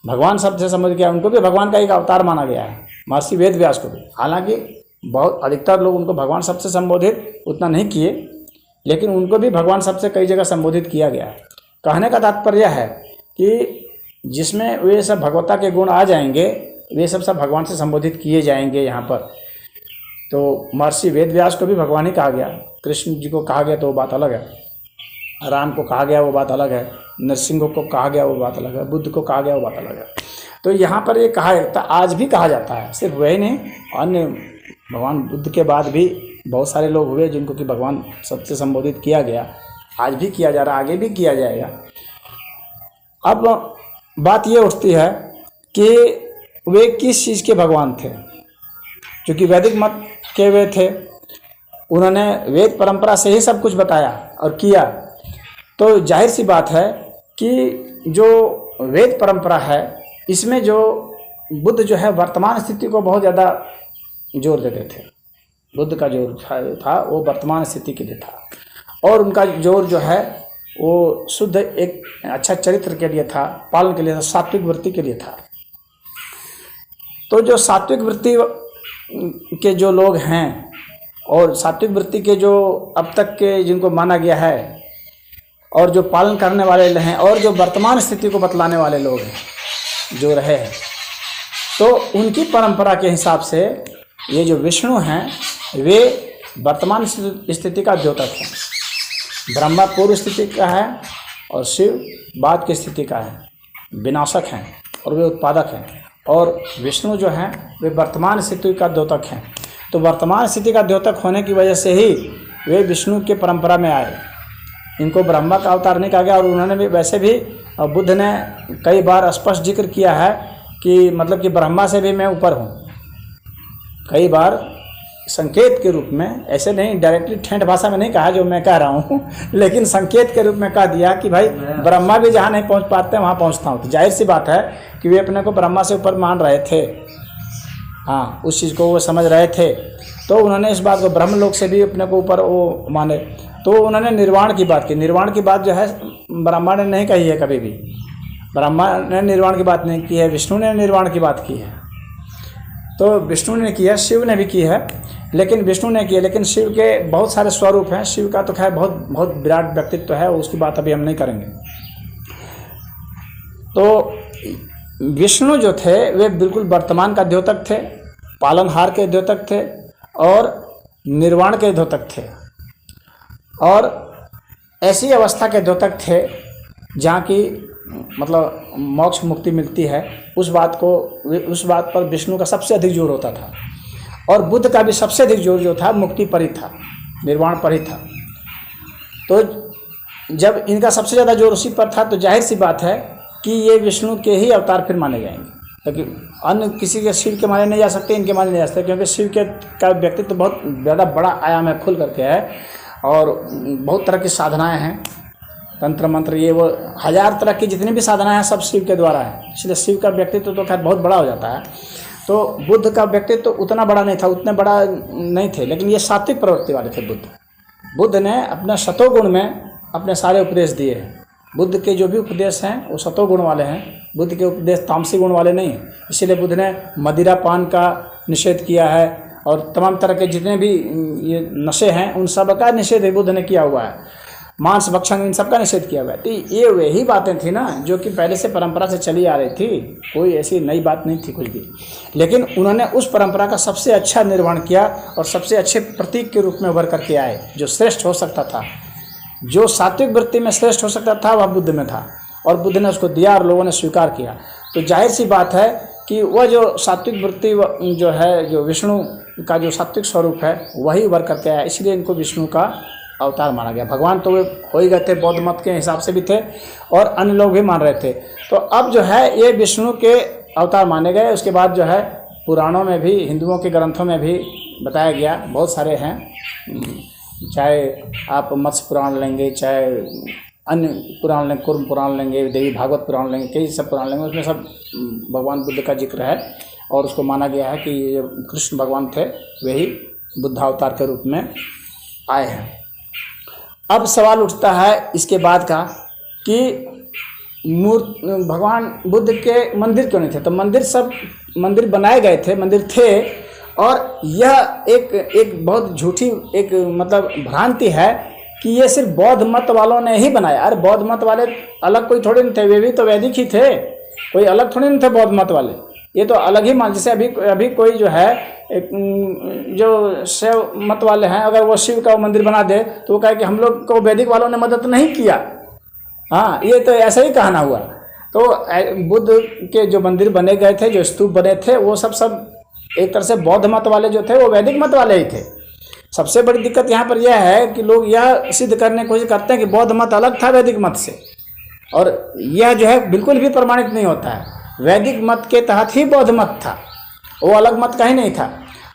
भगवान शब्द से समझ गया, उनको भी भगवान का एक अवतार माना गया है, महर्षि वेद व्यास को भी। हालांकि बहुत अधिकतर लोग उनको भगवान शब्द से संबोधित उतना नहीं किए, लेकिन उनको भी भगवान शब्द से कई जगह संबोधित किया गया है। कहने का तात्पर्य है कि जिसमें वे सब भगवत्ता के गुण आ जाएंगे वे सब भगवान से संबोधित किए जाएंगे यहाँ पर। तो महर्षि वेद व्यास को भी भगवान ही कहा गया, कृष्ण जी को कहा गया तो वो बात अलग है, राम को कहा गया वो बात अलग है, नरसिंह को कहा गया वो बात अलग है, बुद्ध को कहा गया वो बात अलग है। तो यहाँ पर ये कहा जाता, आज भी कहा जाता है। सिर्फ वही नहीं, अन्य भगवान बुद्ध के बाद भी बहुत सारे लोग हुए जिनको कि भगवान सबसे संबोधित किया गया, आज भी किया जा रहा, आगे भी किया जाएगा। अब बात ये उठती है कि वे किस चीज़ के भगवान थे। जो कि वैदिक मत के वे थे, उन्होंने वेद परंपरा से ही सब कुछ बताया और किया। तो जाहिर सी बात है कि जो वेद परंपरा है इसमें जो बुद्ध जो है वर्तमान स्थिति को बहुत ज़्यादा जोर देते थे। बुद्ध का जोर था वो वर्तमान स्थिति के लिए था, और उनका जोर जो है वो शुद्ध एक अच्छा चरित्र के लिए था, पालन के लिए था, सात्विक वृत्ति के लिए था। तो जो सात्विक वृत्ति के जो लोग हैं और सात्विक वृत्ति के जो अब तक के जिनको माना गया है और जो पालन करने वाले हैं और जो वर्तमान स्थिति को बतलाने वाले लोग हैं जो रहे हैं, तो उनकी परंपरा के हिसाब से ये जो विष्णु हैं वे वर्तमान स्थिति का द्योतक है। ब्रह्मा पूर्व स्थिति का है और शिव बाद की स्थिति का है, विनाशक हैं और वे उत्पादक हैं। और विष्णु जो हैं वे वर्तमान स्थिति का द्योतक हैं। तो वर्तमान स्थिति का द्योतक होने की वजह से ही वे विष्णु के परंपरा में आए। इनको ब्रह्मा का अवतार नहीं कहा गया। और उन्होंने भी वैसे भी बुद्ध ने कई बार स्पष्ट जिक्र किया है कि मतलब कि ब्रह्मा से भी मैं ऊपर हूँ। कई बार संकेत के रूप में, ऐसे नहीं डायरेक्टली ठेठ भाषा में नहीं कहा जो मैं कह रहा हूँ, लेकिन संकेत के रूप में कह दिया कि भाई ब्रह्मा भी जहाँ नहीं पहुँच पाते वहाँ पहुँचता हूँ। तो जाहिर सी बात है कि वे अपने को ब्रह्मा से ऊपर मान रहे थे। हाँ, उस चीज़ को वो समझ रहे थे। तो उन्होंने इस बात को ब्रह्मलोक से भी अपने को ऊपर वो माने। तो उन्होंने निर्वाण की बात की। निर्वाण की बात जो है ब्रह्मा ने नहीं कही है कभी भी। ब्रह्मा ने निर्वाण की बात नहीं की है, विष्णु ने निर्वाण की बात की है। तो विष्णु ने किया, शिव ने भी की है, लेकिन विष्णु ने किया। लेकिन शिव के बहुत सारे स्वरूप हैं। शिव का तो खैर बहुत विराट व्यक्तित्व है, उसकी बात अभी हम नहीं करेंगे। तो विष्णु जो थे वे बिल्कुल वर्तमान का द्योतक थे, पालनहार के द्योतक थे और निर्वाण के द्योतक थे, और ऐसी अवस्था के द्योतक थे जहाँ की मतलब मोक्ष मुक्ति मिलती है। उस बात पर विष्णु का सबसे अधिक जोर होता था, और बुद्ध का भी सबसे अधिक जोर जो था मुक्ति पर ही था, निर्वाण पर ही था। तो जब इनका सबसे ज़्यादा जोर उसी पर था, तो जाहिर सी बात है कि ये विष्णु के ही अवतार फिर माने जाएंगे। क्योंकि अन्य किसी के शिव के माने नहीं जा सकते, इनके माने नहीं जा सकते, क्योंकि शिव के का व्यक्तित्व तो बहुत ज़्यादा बड़ा आयाम है, खुल करके है, और बहुत तरह की साधनाएँ हैं, तंत्र मंत्र ये वो 1000 तरह की जितनी भी साधनाएं हैं सब शिव के द्वारा है। इसलिए शिव का व्यक्तित्व तो खैर बहुत बड़ा हो जाता है। तो बुद्ध का व्यक्तित्व तो उतना बड़ा नहीं था, उतने बड़ा नहीं थे, लेकिन ये सात्विक प्रवृत्ति वाले थे बुद्ध। बुद्ध ने अपने सतोगुण में अपने सारे उपदेश दिए हैं। बुद्ध के जो भी उपदेश हैं वो सतोगुण वाले हैं, बुद्ध के उपदेश तामसी गुण वाले नहीं हैं। इसीलिए बुद्ध ने मदिरा पान का निषेध किया है, और तमाम तरह के जितने भी ये नशे हैं उन सब का निषेध बुद्ध ने किया हुआ है। मांस भक्षण इन सब का निषेध किया हुआ है। तो ये वही बातें थी ना जो कि पहले से परंपरा से चली आ रही थी, कोई ऐसी नई बात नहीं थी कुछ भी। लेकिन उन्होंने उस परंपरा का सबसे अच्छा निर्वहन किया और सबसे अच्छे प्रतीक के रूप में उभर करके आए। जो श्रेष्ठ हो सकता था, जो सात्विक वृत्ति में श्रेष्ठ हो सकता था, वह बुद्ध में था, और बुद्ध ने उसको दिया और लोगों ने स्वीकार किया। तो जाहिर सी बात है कि वह जो सात्विक वृत्ति जो है, जो विष्णु का जो सात्विक स्वरूप है, वही उभर करके आया। इसलिए इनको विष्णु का अवतार माना गया। भगवान तो वे हो ही गए थे, बौद्ध मत के हिसाब से भी थे, और अन्य लोग भी मान रहे थे। तो अब जो है ये विष्णु के अवतार माने गए। उसके बाद जो है पुराणों में भी, हिंदुओं के ग्रंथों में भी बताया गया, बहुत सारे हैं, चाहे आप मत्स्य पुराण लेंगे, चाहे अन्य पुराण लेंगे, कुर्म पुराण लेंगे, देवी भागवत पुराण लेंगे, कई सब पुराण लेंगे, उसमें सब भगवान बुद्ध का जिक्र है। और उसको माना गया है कि ये कृष्ण भगवान थे, वही बुद्धावतार के रूप में आए हैं। अब सवाल उठता है इसके बाद का कि भगवान बुद्ध के मंदिर क्यों नहीं थे? तो मंदिर बनाए गए थे, मंदिर थे, और यह एक बहुत झूठी एक मतलब भ्रांति है कि ये सिर्फ बौद्ध मत वालों ने ही बनाया। अरे बौद्ध मत वाले अलग कोई थोड़े नहीं थे, वे भी तो वैदिक ही थे, कोई अलग थोड़े नहीं थे बौद्ध मत वाले। ये तो अलग ही मान, जैसे अभी कोई जो है जो शिव मत वाले हैं, अगर वो शिव का मंदिर बना दे तो वो कहे कि हम लोग को वैदिक वालों ने मदद नहीं किया। हाँ, ये तो ऐसा ही कहना हुआ। तो बुद्ध के जो मंदिर बने गए थे, जो स्तूप बने थे, वो सब एक तरह से बौद्ध मत वाले जो थे वो वैदिक मत वाले ही थे। सबसे बड़ी दिक्कत यहाँ पर यह है कि लोग यह सिद्ध करने की कोशिश करते हैं कि बौद्ध मत अलग था वैदिक मत से, और यह जो है बिल्कुल भी प्रमाणित नहीं होता है। वैदिक मत के तहत ही बौद्ध मत था, वो अलग मत का ही नहीं था।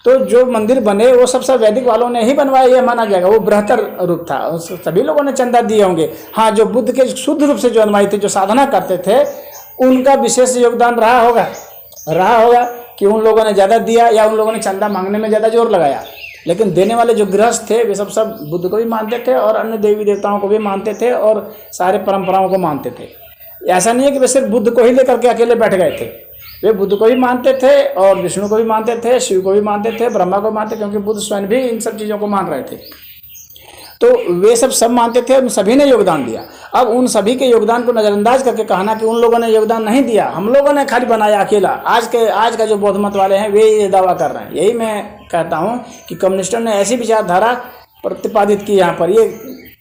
तो जो मंदिर बने वो सब वैदिक वालों ने ही बनवाया, ये माना जाएगा। वो बृहत्तर रूप था, सभी लोगों ने चंदा दिए होंगे। हाँ, जो बुद्ध के शुद्ध रूप से जो अनुयायी थे, जो साधना करते थे, उनका विशेष योगदान रहा होगा कि उन लोगों ने ज़्यादा दिया या उन लोगों ने चंदा मांगने में ज़्यादा जोर लगाया। लेकिन देने वाले जो गृहस्थ थे वे सब बुद्ध को भी मानते थे और अन्य देवी देवताओं को भी मानते थे और सारे परंपराओं को मानते थे। ऐसा नहीं है कि वे सिर्फ बुद्ध को ही लेकर के अकेले बैठ गए थे, वे बुद्ध को भी मानते थे और विष्णु को भी मानते थे, शिव को भी मानते थे, ब्रह्मा को मानते थे, क्योंकि बुद्ध स्वयं भी इन सब चीज़ों को मान रहे थे। तो वे सब मानते थे, उन सभी ने योगदान दिया। अब उन सभी के योगदान को नज़रअंदाज करके कहना कि उन लोगों ने योगदान नहीं दिया, हम लोगों ने खाली बनाया अकेला, आज का जो बौद्ध मत वाले हैं वे ये दावा कर रहे हैं। यही मैं कहता हूँ कि कम्युनिस्टों ने ऐसी विचारधारा प्रतिपादित की, यहाँ पर ये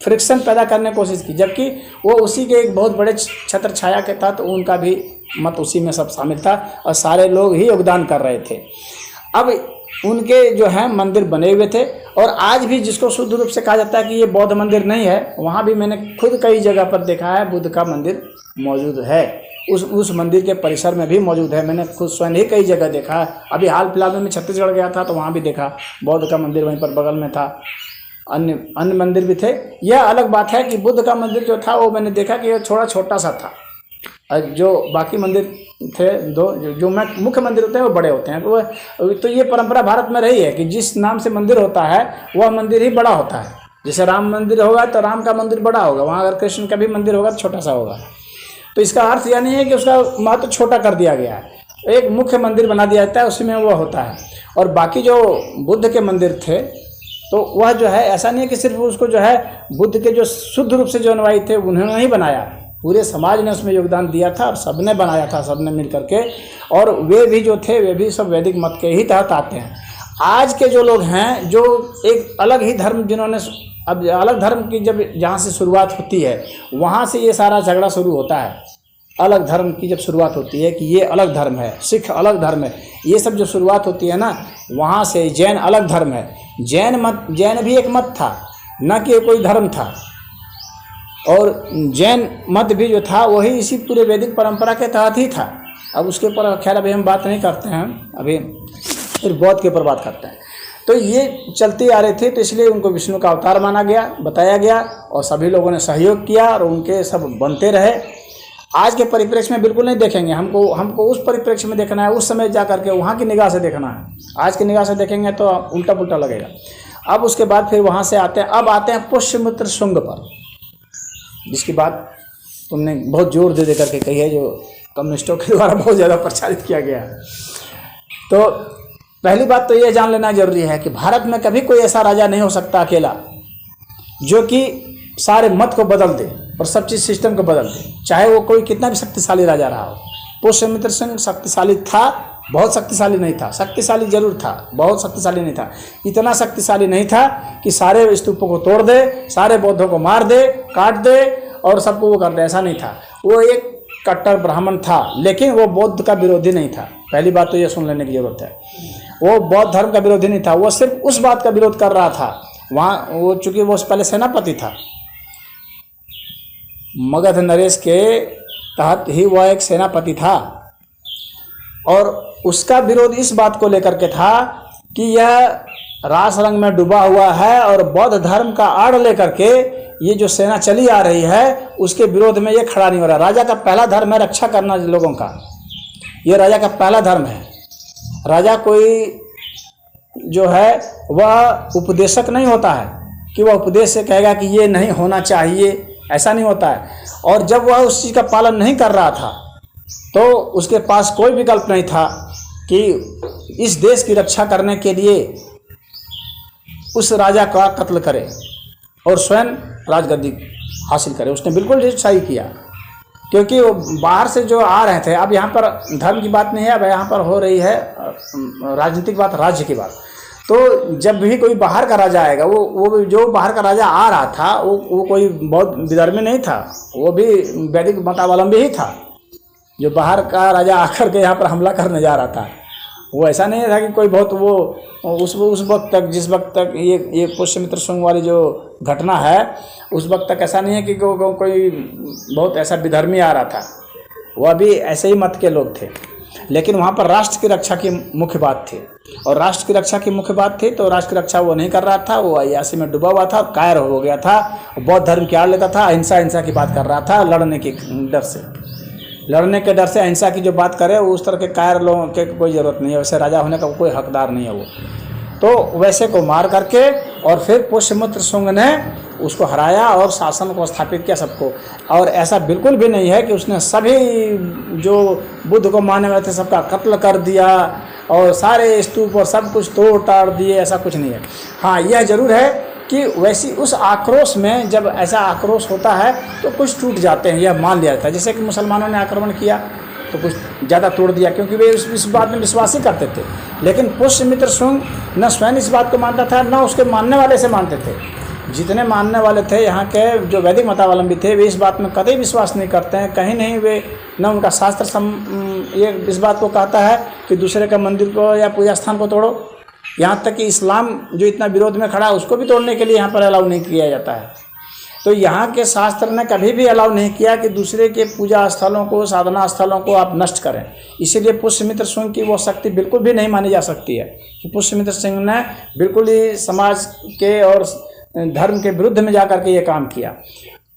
फ्रिक्शन पैदा करने की कोशिश की, जबकि वो उसी के एक बहुत बड़े छत्र छाया के तहत उनका भी मत उसी में सब शामिल था और सारे लोग ही योगदान कर रहे थे। अब उनके जो हैं मंदिर बने हुए थे और आज भी जिसको शुद्ध रूप से कहा जाता है कि ये बौद्ध मंदिर नहीं है, वहाँ भी मैंने खुद कई जगह पर देखा है बुद्ध का मंदिर मौजूद है। उस मंदिर के परिसर में भी मौजूद है, मैंने खुद स्वयं ही कई जगह देखा है। अभी हाल फिलहाल में मैं छत्तीसगढ़ गया था तो वहाँ भी देखा बौद्ध का मंदिर वहीं पर बगल में था, अन्य मंदिर भी थे। यह अलग बात है कि बुद्ध का मंदिर जो था वो मैंने देखा कि थोड़ा छोटा सा था और जो बाकी मंदिर थे जो मुख्य मंदिर होते हैं वो बड़े होते हैं। तो ये परंपरा भारत में रही है कि जिस नाम से मंदिर होता है वह मंदिर ही बड़ा होता है। जैसे राम मंदिर होगा तो राम का मंदिर बड़ा होगा, वहाँ अगर कृष्ण का भी मंदिर होगा तो छोटा सा होगा। तो इसका अर्थ यह नहीं है कि उसका महत्व छोटा कर दिया गया है, एक मुख्य मंदिर बना दिया जाता है, उसी में वह होता है। और बाकी जो बुद्ध के मंदिर थे तो वह जो है ऐसा नहीं है कि सिर्फ उसको जो है बुद्ध के जो शुद्ध रूप से जो अनुयायी थे उन्होंने ही बनाया, पूरे समाज ने उसमें योगदान दिया था और सबने बनाया था, सबने मिल करके। और वे भी जो थे वे भी सब वैदिक मत के ही तहत आते हैं। आज के जो लोग हैं जो एक अलग ही धर्म जिन्होंने अब अलग धर्म की जब जहाँ से शुरुआत होती है वहाँ से ये सारा झगड़ा शुरू होता है। अलग धर्म की जब शुरुआत होती है कि ये अलग धर्म है, सिख अलग धर्म है, ये सब जो शुरुआत होती है ना, वहाँ से जैन अलग धर्म है। जैन भी एक मत था, न कि कोई धर्म था। और जैन मत भी जो था वही इसी पूरे वैदिक परंपरा के तहत ही था। अब उसके ऊपर खैर अभी हम बात नहीं करते हैं, अभी फिर बौद्ध के ऊपर बात करते हैं। तो ये चलते आ रहे थे, तो इसलिए उनको विष्णु का अवतार माना गया, बताया गया और सभी लोगों ने सहयोग किया और उनके सब बनते रहे। आज के परिप्रेक्ष्य में बिल्कुल नहीं देखेंगे, हमको उस परिप्रेक्ष्य में देखना है, उस समय जा करके वहाँ की निगाह से देखना है। आज की निगाह से देखेंगे तो उल्टा पुल्टा लगेगा। अब उसके बाद फिर वहाँ से आते हैं पुष्यमित्र शुंग पर, जिसकी बात तुमने बहुत जोर दे करके कही है, जो कम्युनिस्टों के द्वारा बहुत ज़्यादा प्रचारित किया गया है। तो पहली बात तो ये जान लेना जरूरी है कि भारत में कभी कोई ऐसा राजा नहीं हो सकता अकेला जो कि सारे मत को बदल दे और सब चीज़ सिस्टम को बदल दे, चाहे वो कोई कितना भी शक्तिशाली राजा रहा हो। पुष्यमित्र सिंह शक्तिशाली था, बहुत शक्तिशाली नहीं था, शक्तिशाली जरूर था, बहुत शक्तिशाली नहीं था। इतना शक्तिशाली नहीं था कि सारे स्तूपों को तोड़ दे, सारे बौद्धों को मार दे, काट दे और सबको वो कर दे, ऐसा नहीं था। वो एक कट्टर ब्राह्मण था, लेकिन वो बौद्ध का विरोधी नहीं था। पहली बात तो ये सुन लेने की जरूरत है, वो बौद्ध धर्म का विरोधी नहीं था। वो सिर्फ उस बात का विरोध कर रहा था वहाँ, वो चूँकि वो पहले सेनापति था, मगध नरेश के तहत ही वह एक सेनापति था और उसका विरोध इस बात को लेकर के था कि यह रास रंग में डूबा हुआ है और बौद्ध धर्म का आड़ लेकर के ये जो सेना चली आ रही है उसके विरोध में ये खड़ा नहीं हो रहा। राजा का पहला धर्म है रक्षा करना लोगों का, ये राजा का पहला धर्म है। राजा कोई जो है वह उपदेशक नहीं होता है कि वह उपदेश से कहेगा कि ये नहीं होना चाहिए, ऐसा नहीं होता है। और जब वह उस चीज़ का पालन नहीं कर रहा था तो उसके पास कोई विकल्प नहीं था कि इस देश की रक्षा करने के लिए उस राजा का कत्ल करे और स्वयं राजगद्दी हासिल करे। उसने बिल्कुल सही किया, क्योंकि वो बाहर से जो आ रहे थे, अब यहाँ पर धर्म की बात नहीं है, अब यहाँ पर हो रही है राजनीतिक बात, राज्य की बात। तो जब भी कोई बाहर का राजा आएगा, वो जो बाहर का राजा आ रहा था वो कोई बहुत विधर्मी नहीं था, वो भी वैदिक मतावलंबी ही था। जो बाहर का राजा आकर के यहाँ पर हमला करने जा रहा था, वो ऐसा नहीं था कि कोई बहुत वो उस वक्त तक, जिस वक्त तक ये पुष्यमित्र शुंग वाली जो घटना है, उस वक्त तक ऐसा नहीं है कि कोई बहुत ऐसा विधर्मी आ रहा था। वह भी ऐसे ही मत के लोग थे। लेकिन वहाँ पर राष्ट्र की रक्षा की मुख्य बात थी, और राष्ट्र की रक्षा की मुख्य बात थी तो राष्ट्र की रक्षा वो नहीं कर रहा था, वो अय्यासी में डूबा हुआ था, कायर हो गया था, बौद्ध धर्म की आड़ लेता था, अहिंसा की बात कर रहा था, लड़ने के डर से अहिंसा की जो बात करे उस तरह के कायर लोगों के कोई ज़रूरत नहीं है, वैसे राजा होने का कोई हकदार नहीं है वो। तो वैसे को मार करके और फिर पुष्यमित्र शुंग ने उसको हराया और शासन को स्थापित किया सबको। और ऐसा बिल्कुल भी नहीं है कि उसने सभी जो बुद्ध को मानने वाले थे सबका कत्ल कर दिया और सारे स्तूप और सब कुछ तोड़ ताड़ दिए, ऐसा कुछ नहीं है। हाँ, यह जरूर है कि वैसी उस आक्रोश में जब ऐसा आक्रोश होता है तो कुछ टूट जाते हैं, यह मान लिया जाता है। जैसे कि मुसलमानों ने आक्रमण किया तो कुछ ज़्यादा तोड़ दिया क्योंकि वे इस बात में विश्वास ही करते थे। लेकिन पुष्यमित्र शुंग न स्वयं इस बात को मानता था, न उसके मानने वाले से मानते थे। जितने मानने वाले थे यहाँ के जो वैदिक मतावलंबी थे, वे इस बात में कतई विश्वास नहीं करते हैं, कहीं नहीं। वे न उनका शास्त्र ये इस बात को कहता है कि दूसरे का मंदिर को या पूजा स्थान को तोड़ो। यहाँ तक कि इस्लाम जो इतना विरोध में खड़ा है उसको भी तोड़ने के लिए यहाँ पर अलाउ नहीं किया जाता है। तो यहाँ के शास्त्र ने कभी भी अलाउ नहीं किया कि दूसरे के पूजा स्थलों को, साधना स्थलों को आप नष्ट करें। इसीलिए पुष्यमित्र शुंग की वो शक्ति बिल्कुल भी नहीं मानी जा सकती है कि पुष्यमित्र शुंग ने बिल्कुल ही समाज के और धर्म के विरुद्ध में जाकर के ये काम किया।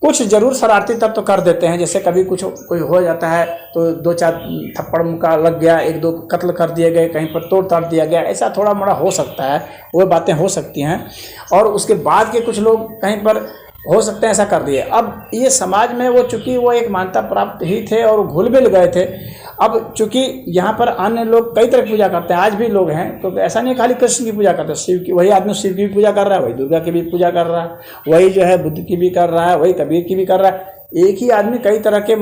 कुछ जरूर शरारती तत्व तो कर देते हैं, जैसे कभी कोई हो जाता है तो 2-4 थप्पड़ मुक्का लग गया, 1-2 कत्ल कर दिए गए, कहीं पर तोड़ ताड़ दिया गया, ऐसा थोड़ा मोड़ा हो सकता है, वो बातें हो सकती हैं। और उसके बाद के कुछ लोग कहीं पर हो सकते हैं ऐसा कर दिए। अब ये समाज में वो चूँकि वो एक मान्यता प्राप्त ही थे और घुल मिल गए थे। अब चूँकि यहाँ पर अन्य लोग कई तरह की पूजा करते हैं, आज भी लोग हैं, तो ऐसा नहीं खाली कृष्ण की पूजा करते हैं, शिव की, वही आदमी शिव की भी पूजा कर रहा है, वही दुर्गा की भी पूजा कर रहा है, वही जो है बुद्ध की भी कर रहा है, वही कबीर की भी कर रहा है। एक ही आदमी कई तरह के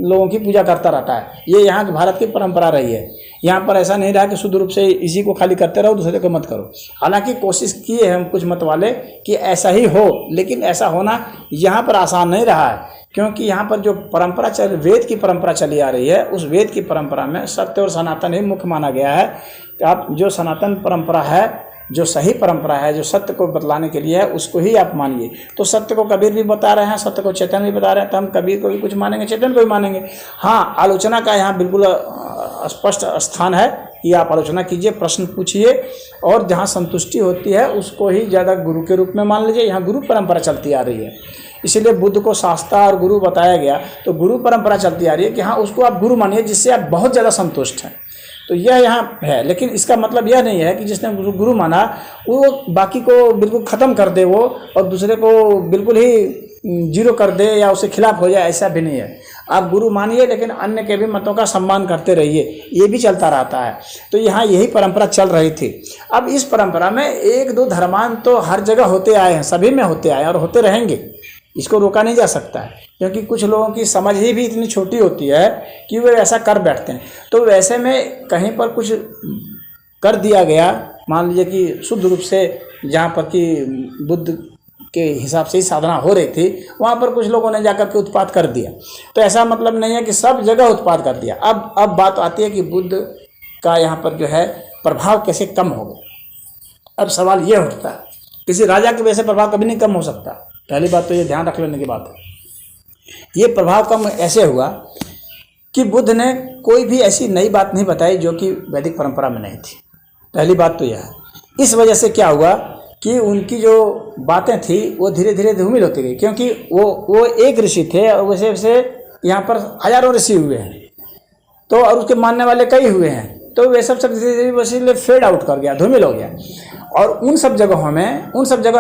लोगों की पूजा करता रहता है। ये यहाँ की भारत की परंपरा रही है। यहाँ पर ऐसा नहीं रहा कि शुद्ध रूप से इसी को खाली करते रहो, दूसरे को मत करो। हालांकि कोशिश किए हैं हम कुछ मत वाले कि ऐसा ही हो, लेकिन ऐसा होना यहाँ पर आसान नहीं रहा है, क्योंकि यहाँ पर जो परंपरा वेद की परंपरा चली आ रही है, उस वेद की परंपरा में सत्य और सनातन ही मुख्य माना गया है। कि आप जो सनातन परंपरा है, जो सही परंपरा है, जो सत्य को बतलाने के लिए है, उसको ही आप मानिए। तो सत्य को कबीर भी बता रहे हैं, सत्य को चेतन भी बता रहे हैं, तो हम कबीर को भी कुछ मानेंगे, चेतन को भी मानेंगे। हाँ, आलोचना का यहाँ बिल्कुल स्पष्ट स्थान है कि आप आलोचना कीजिए, प्रश्न पूछिए, और जहाँ संतुष्टि होती है उसको ही ज़्यादा गुरु के रूप में मान लीजिए। यहाँ गुरु परंपरा चलती आ रही है, इसीलिए बुद्ध को शास्त्रा और गुरु बताया गया। तो गुरु परंपरा चलती आ रही है कि हाँ, उसको आप गुरु मानिए जिससे आप बहुत ज़्यादा संतुष्ट हैं। तो यह यहाँ है, लेकिन इसका मतलब यह नहीं है कि जिसने गुरु माना वो बाकी को बिल्कुल ख़त्म कर दे वो, और दूसरे को बिल्कुल ही जीरो कर दे या उसके खिलाफ हो जाए, ऐसा भी नहीं है। आप गुरु मानिए, लेकिन अन्य के भी मतों का सम्मान करते रहिए, ये भी चलता रहता है। तो यहाँ यही परंपरा चल रही थी। अब इस परंपरा में 1-2 धर्मांध तो हर जगह होते आए हैं, सभी में होते आए और होते रहेंगे, इसको रोका नहीं जा सकता है, क्योंकि कुछ लोगों की समझ ही भी इतनी छोटी होती है कि वे ऐसा कर बैठते हैं। तो वैसे में कहीं पर कुछ कर दिया गया, मान लीजिए कि शुद्ध रूप से जहाँ पर कि बुद्ध के हिसाब से ही साधना हो रही थी, वहाँ पर कुछ लोगों ने जाकर के उत्पात कर दिया। तो ऐसा मतलब नहीं है कि सब जगह उत्पात कर दिया। अब बात आती है कि बुद्ध का यहाँ पर जो है प्रभाव कैसे कम होगा। अब सवाल ये उठता है, किसी राजा के वजह से प्रभाव कभी नहीं कम हो सकता। पहली बात तो ये ध्यान रख लेने की बात है। ये प्रभाव कम ऐसे हुआ कि बुद्ध ने कोई भी ऐसी नई बात नहीं बताई जो कि वैदिक परंपरा में नहीं थी। पहली बात तो यह है। इस वजह से क्या हुआ कि उनकी जो बातें थी वो धीरे धीरे धूमिल होती गई, क्योंकि वो एक ऋषि थे और वैसे वैसे यहाँ पर हजारों ऋषि हुए हैं, तो और उसके मानने वाले कई हुए हैं, तो वे सब धीरे धीरे वैसे फेड आउट कर गया, धूमिल हो गया। और उन सब जगहों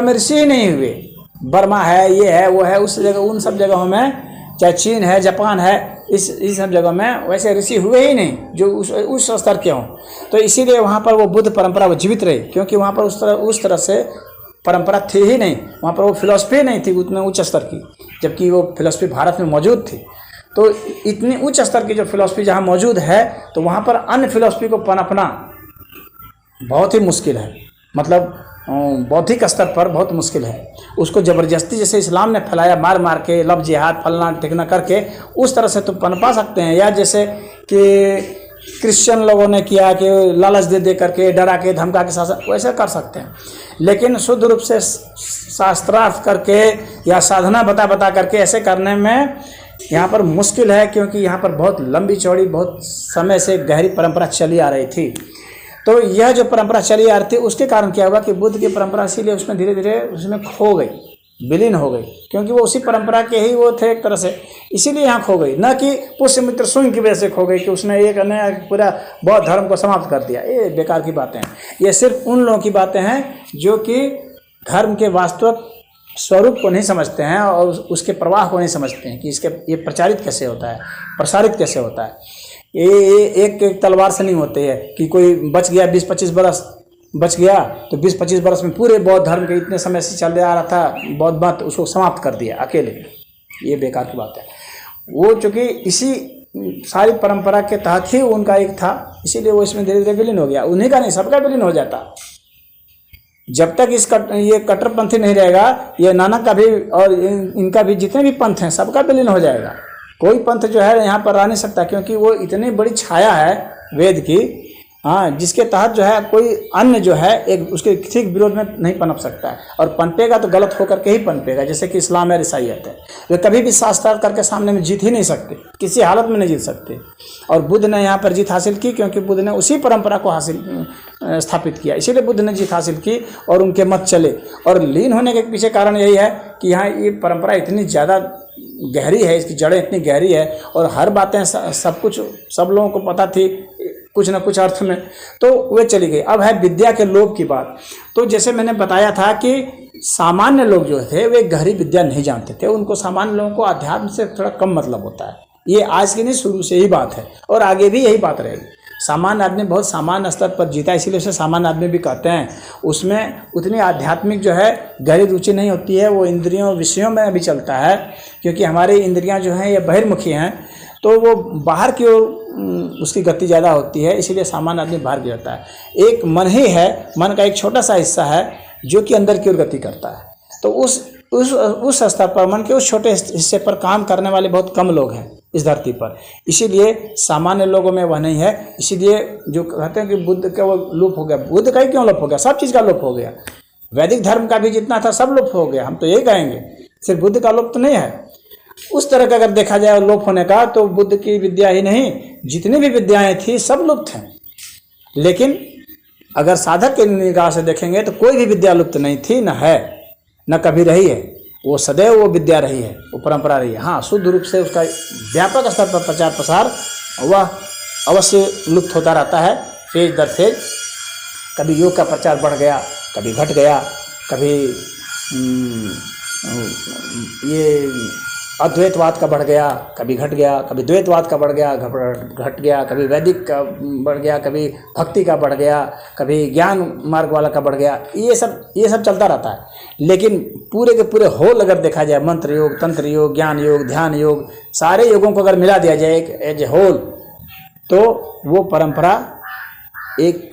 में ऋषि ही नहीं हुए। बर्मा है, ये है, वो है, उस जगह उन सब जगहों में, चाहे चीन है, जापान है, इस सब जगह में वैसे ऋषि हुए ही नहीं जो उस स्तर के हों। तो इसीलिए वहाँ पर वो बुद्ध परंपरा वो जीवित रही, क्योंकि वहाँ पर उस तरह से परंपरा थी ही नहीं। वहाँ पर वो फिलॉसफी नहीं थी उतने उच्च स्तर की, जबकि वो फिलॉसफी भारत में मौजूद थी। तो इतनी उच्च स्तर की जो फिलॉसफी जहाँ मौजूद है, तो वहाँ पर अन्य फिलॉसफी को पनपना बहुत ही मुश्किल है, मतलब बौद्धिक स्तर पर बहुत मुश्किल है। उसको ज़बरदस्ती जैसे इस्लाम ने फैलाया, मार मार के, लब जिहाद फलना टिकना करके, उस तरह से तो पनपा सकते हैं। या जैसे कि क्रिश्चियन लोगों ने किया कि लालच दे करके, डरा के, धमका के शासन, वैसे कर सकते हैं। लेकिन शुद्ध रूप से शास्त्रार्थ करके या साधना बता करके ऐसे करने में यहाँ पर मुश्किल है, क्योंकि यहाँ पर बहुत लंबी चौड़ी बहुत समय से गहरी परंपरा चली आ रही थी। तो यह जो परंपरा चली आ रही थी उसके कारण क्या हुआ कि बुद्ध की परंपरा इसीलिए उसमें धीरे धीरे उसमें खो गई, विलीन हो गई, क्योंकि वो उसी परंपरा के ही वो थे एक तरह से, इसीलिए यहाँ खो गई। न कि पुष्यमित्र स्वयं की वजह से खो गई कि उसने एक नया पूरा बौद्ध धर्म को समाप्त कर दिया। ये बेकार की बातें हैं। ये सिर्फ उन लोगों की बातें हैं जो कि धर्म के वास्तविक स्वरूप को नहीं समझते हैं और उसके प्रवाह को नहीं समझते हैं कि इसके ये प्रचारित कैसे होता है, प्रसारित कैसे होता है। ये एक तलवार से नहीं होते है कि कोई बच गया 20-25 बरस बच गया तो 20-25 बरस में पूरे बौद्ध धर्म के इतने समय से चल आ रहा था बौद्ध मत, उसको समाप्त कर दिया अकेले। ये बेकार की बात है। वो चूँकि इसी सारी परंपरा के तहत ही उनका एक था, इसीलिए वो इसमें धीरे धीरे विलीन हो गया। उन्हीं का नहीं, सबका विलीन हो जाता। जब तक ये कट्टरपंथी नहीं रहेगा, ये नानक का भी और इनका भी जितने भी पंथ हैं सबका विलीन हो जाएगा। कोई पंथ जो है यहाँ पर रह नहीं सकता, क्योंकि वो इतनी बड़ी छाया है वेद की, हाँ, जिसके तहत जो है कोई अन्य जो है एक उसके ठीक विरोध में नहीं पनप सकता है। और पनपेगा तो गलत होकर के ही पनपेगा, जैसे कि इस्लाम है, ईसाईयत है। वे कभी भी शास्त्रार्थ करके सामने में जीत ही नहीं सकते, किसी हालत में नहीं जीत सकते। और बुद्ध ने यहाँ पर जीत हासिल की, क्योंकि बुद्ध ने उसी परंपरा को स्थापित किया, इसीलिए बुद्ध ने जीत हासिल की और उनके मत चले। और लीन होने के पीछे कारण यही है कि यहाँ ये परंपरा इतनी ज़्यादा गहरी है, इसकी जड़ें इतनी गहरी है और हर बातें सब कुछ सब लोगों को पता थी कुछ न कुछ अर्थ में, तो वे चली गई। अब है विद्या के लोभ की बात। तो जैसे मैंने बताया था कि सामान्य लोग जो थे वे गहरी विद्या नहीं जानते थे, उनको सामान्य लोगों को अध्यात्म से थोड़ा कम मतलब होता है। ये आज की नहीं, शुरू से ही बात है और आगे भी यही बात रहेगी। सामान्य आदमी बहुत सामान्य स्तर पर जीता, इसीलिए उसे सामान्य आदमी भी कहते हैं। उसमें उतनी आध्यात्मिक जो है गहरी रुचि नहीं होती है, वो इंद्रियों विषयों में भी चलता है, क्योंकि हमारी इंद्रियां जो हैं ये बहिर्मुखी हैं, तो वो बाहर की ओर उसकी गति ज़्यादा होती है, इसीलिए सामान्य आदमी बाहर गिरता है। एक मन ही है, मन का एक छोटा सा हिस्सा है जो कि अंदर की ओर गति करता है। तो उस स्तर पर, मन के उस छोटे हिस्से पर काम करने वाले बहुत कम लोग हैं इस धरती पर, इसीलिए सामान्य लोगों में वह नहीं है। इसीलिए जो कहते हैं कि बुद्ध का वो लोप हो गया, बुद्ध का ही क्यों लोप हो गया, सब चीज़ का लोप हो गया। वैदिक धर्म का भी जितना था सब लोप हो गया, हम तो यही कहेंगे, सिर्फ बुद्ध का लोप तो नहीं है। उस तरह का अगर देखा जाए लोप होने का, तो बुद्ध की विद्या ही नहीं, जितनी भी विद्याएं थी सब लुप्त हैं। लेकिन अगर साधक के निगाह से देखेंगे तो कोई भी विद्या लुप्त नहीं थी, न है, न कभी रही है। वो सदैव वो विद्या रही है, वो परंपरा रही है। हाँ, शुद्ध रूप से उसका व्यापक स्तर पर प्रचार प्रसार वह अवश्य लुप्त होता रहता है, फेज दर फेज। कभी योग का प्रचार बढ़ गया, कभी घट गया, कभी ये अद्वैतवाद का बढ़ गया, कभी घट गया, कभी द्वैतवाद का बढ़ गया, घट गया, कभी वैदिक का बढ़ गया, कभी भक्ति का बढ़ गया, कभी ज्ञान मार्ग वाला का बढ़ गया। ये सब चलता रहता है। लेकिन पूरे के पूरे होल अगर देखा जाए, मंत्र योग, तंत्र योग, ज्ञान योग, ध्यान योग, सारे योगों को अगर मिला दिया जाए एक एज ए होल, तो वो परंपरा एक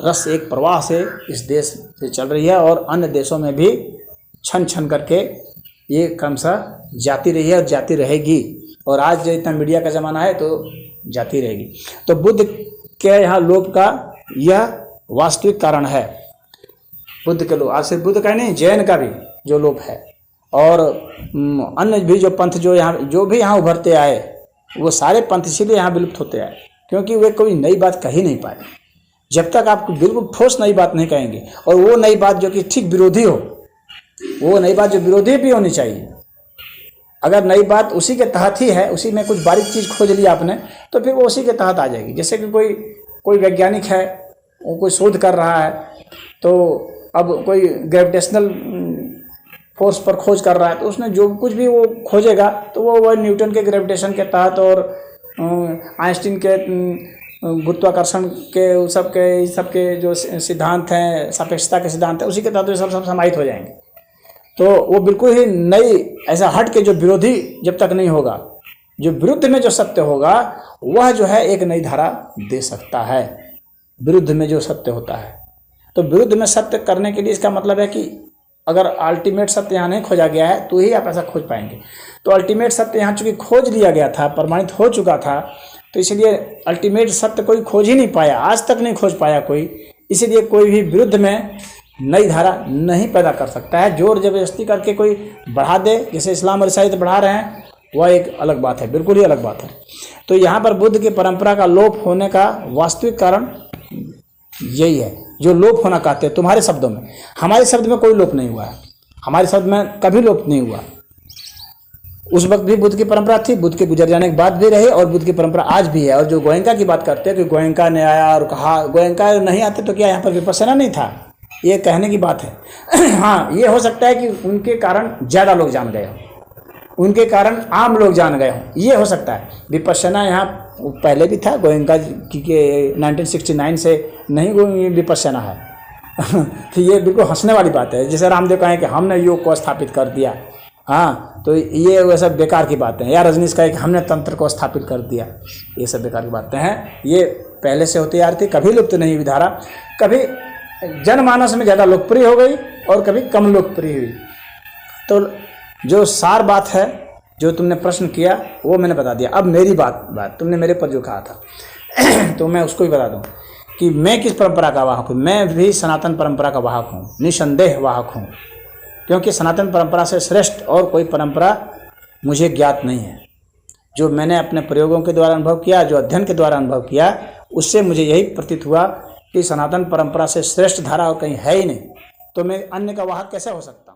रस, एक प्रवाह से इस देश से चल रही है और अन्य देशों में भी छन छन करके ये क्रमशः जाती रही है और जाती रहेगी। और आज जो इतना मीडिया का ज़माना है तो जाती रहेगी। तो बुद्ध के यहाँ लोप का यह वास्तविक कारण है। बुद्ध के लोप, आज सिर्फ बुद्ध का नहीं, जैन का भी जो लोप है और अन्य भी जो पंथ जो भी यहाँ उभरते आए, वो सारे पंथ इसीलिए यहाँ विलुप्त होते आए, क्योंकि वे कोई नई बात कह ही नहीं पाए। जब तक आप बिल्कुल ठोस नई बात नहीं कहेंगे, और वो नई बात जो कि ठीक विरोधी हो, वो नई बात जो विरोधी भी होनी चाहिए। अगर नई बात उसी के तहत ही है, उसी में कुछ बारीक चीज़ खोज लिया आपने, तो फिर वो उसी के तहत आ जाएगी। जैसे कि कोई वैज्ञानिक है, वो कोई शोध कर रहा है, तो अब कोई ग्रेविटेशनल फोर्स पर खोज कर रहा है, तो उसने जो कुछ भी वो खोजेगा तो वो न्यूटन के ग्रेविटेशन के तहत और आइंस्टीन के गुरुत्वाकर्षण के सबके जो सिद्धांत हैं, सापेक्षता के सिद्धांत हैं, उसी के तहत सब समाहित हो जाएंगे। तो वो बिल्कुल ही नई, ऐसा हट के जो विरोधी जब तक नहीं होगा, जो विरुद्ध में जो सत्य होगा, वह जो है एक नई धारा दे सकता है विरुद्ध में जो सत्य होता है। तो विरुद्ध में सत्य करने के लिए इसका मतलब है कि अगर अल्टीमेट सत्य यहाँ नहीं खोजा गया है तो ही आप ऐसा खोज पाएंगे। तो अल्टीमेट सत्य यहाँ चूँकि खोज लिया गया था, प्रमाणित हो चुका था, तो इसलिए अल्टीमेट सत्य कोई खोज ही नहीं पाया, आज तक नहीं खोज पाया कोई। इसीलिए कोई भी विरुद्ध में नई धारा नहीं पैदा कर सकता है। जोर जबरदस्ती करके कोई बढ़ा दे, जैसे इस्लाम और ईसाई बढ़ा रहे हैं, वह एक अलग बात है, बिल्कुल ही अलग बात है। तो यहाँ पर बुद्ध की परंपरा का लोप होने का वास्तविक कारण यही है, जो लोप होना कहते हैं तुम्हारे शब्दों में। हमारे शब्द में कोई लोप नहीं हुआ है, हमारे शब्द में कभी लोप नहीं हुआ। उस वक्त भी बुद्ध की परंपरा थी, बुद्ध के गुजर जाने के बाद भी रही, और बुद्ध की परंपरा आज भी है। और जो गोयंका की बात करते हैं कि गोयंका ने आया और कहा, गोयंका नहीं आते तो क्या यहाँ पर विपश्यना नहीं था, ये कहने की बात है। हाँ, ये हो सकता है कि उनके कारण ज़्यादा लोग जान गए हों, उनके कारण आम लोग जान गए हों, ये हो सकता है। विपश्यना यहाँ पहले भी था, गोयंका की के 1969 से नहीं विपश्यना है। तो ये बिल्कुल हंसने वाली बात है। जैसे रामदेव कहें कि हमने योग को स्थापित कर दिया, हाँ, तो ये वैसा बेकार की बातें हैं। या रजनीश कहे कि हमने तंत्र को स्थापित कर दिया, ये सब बेकार की बातें हैं। ये पहले से होती आ रही थी, कभी लुप्त नहीं हुई धारा, कभी जनमानस में ज़्यादा लोकप्रिय हो गई और कभी कम लोकप्रिय हुई। तो जो सार बात है, जो तुमने प्रश्न किया वो मैंने बता दिया। अब मेरी बात तुमने मेरे पर जो कहा था तो मैं उसको भी बता दूँ कि मैं किस परंपरा का वाहक हूँ। मैं भी सनातन परंपरा का वाहक हूँ, निसंदेह वाहक हूँ, क्योंकि सनातन परंपरा से श्रेष्ठ और कोई परंपरा मुझे ज्ञात नहीं है। जो मैंने अपने प्रयोगों के द्वारा अनुभव किया, जो अध्ययन के द्वारा अनुभव किया, उससे मुझे यही प्रतीत हुआ कि सनातन परंपरा से श्रेष्ठ धारा और कहीं है ही नहीं। तो मैं अन्य का वाहक कैसे हो सकता।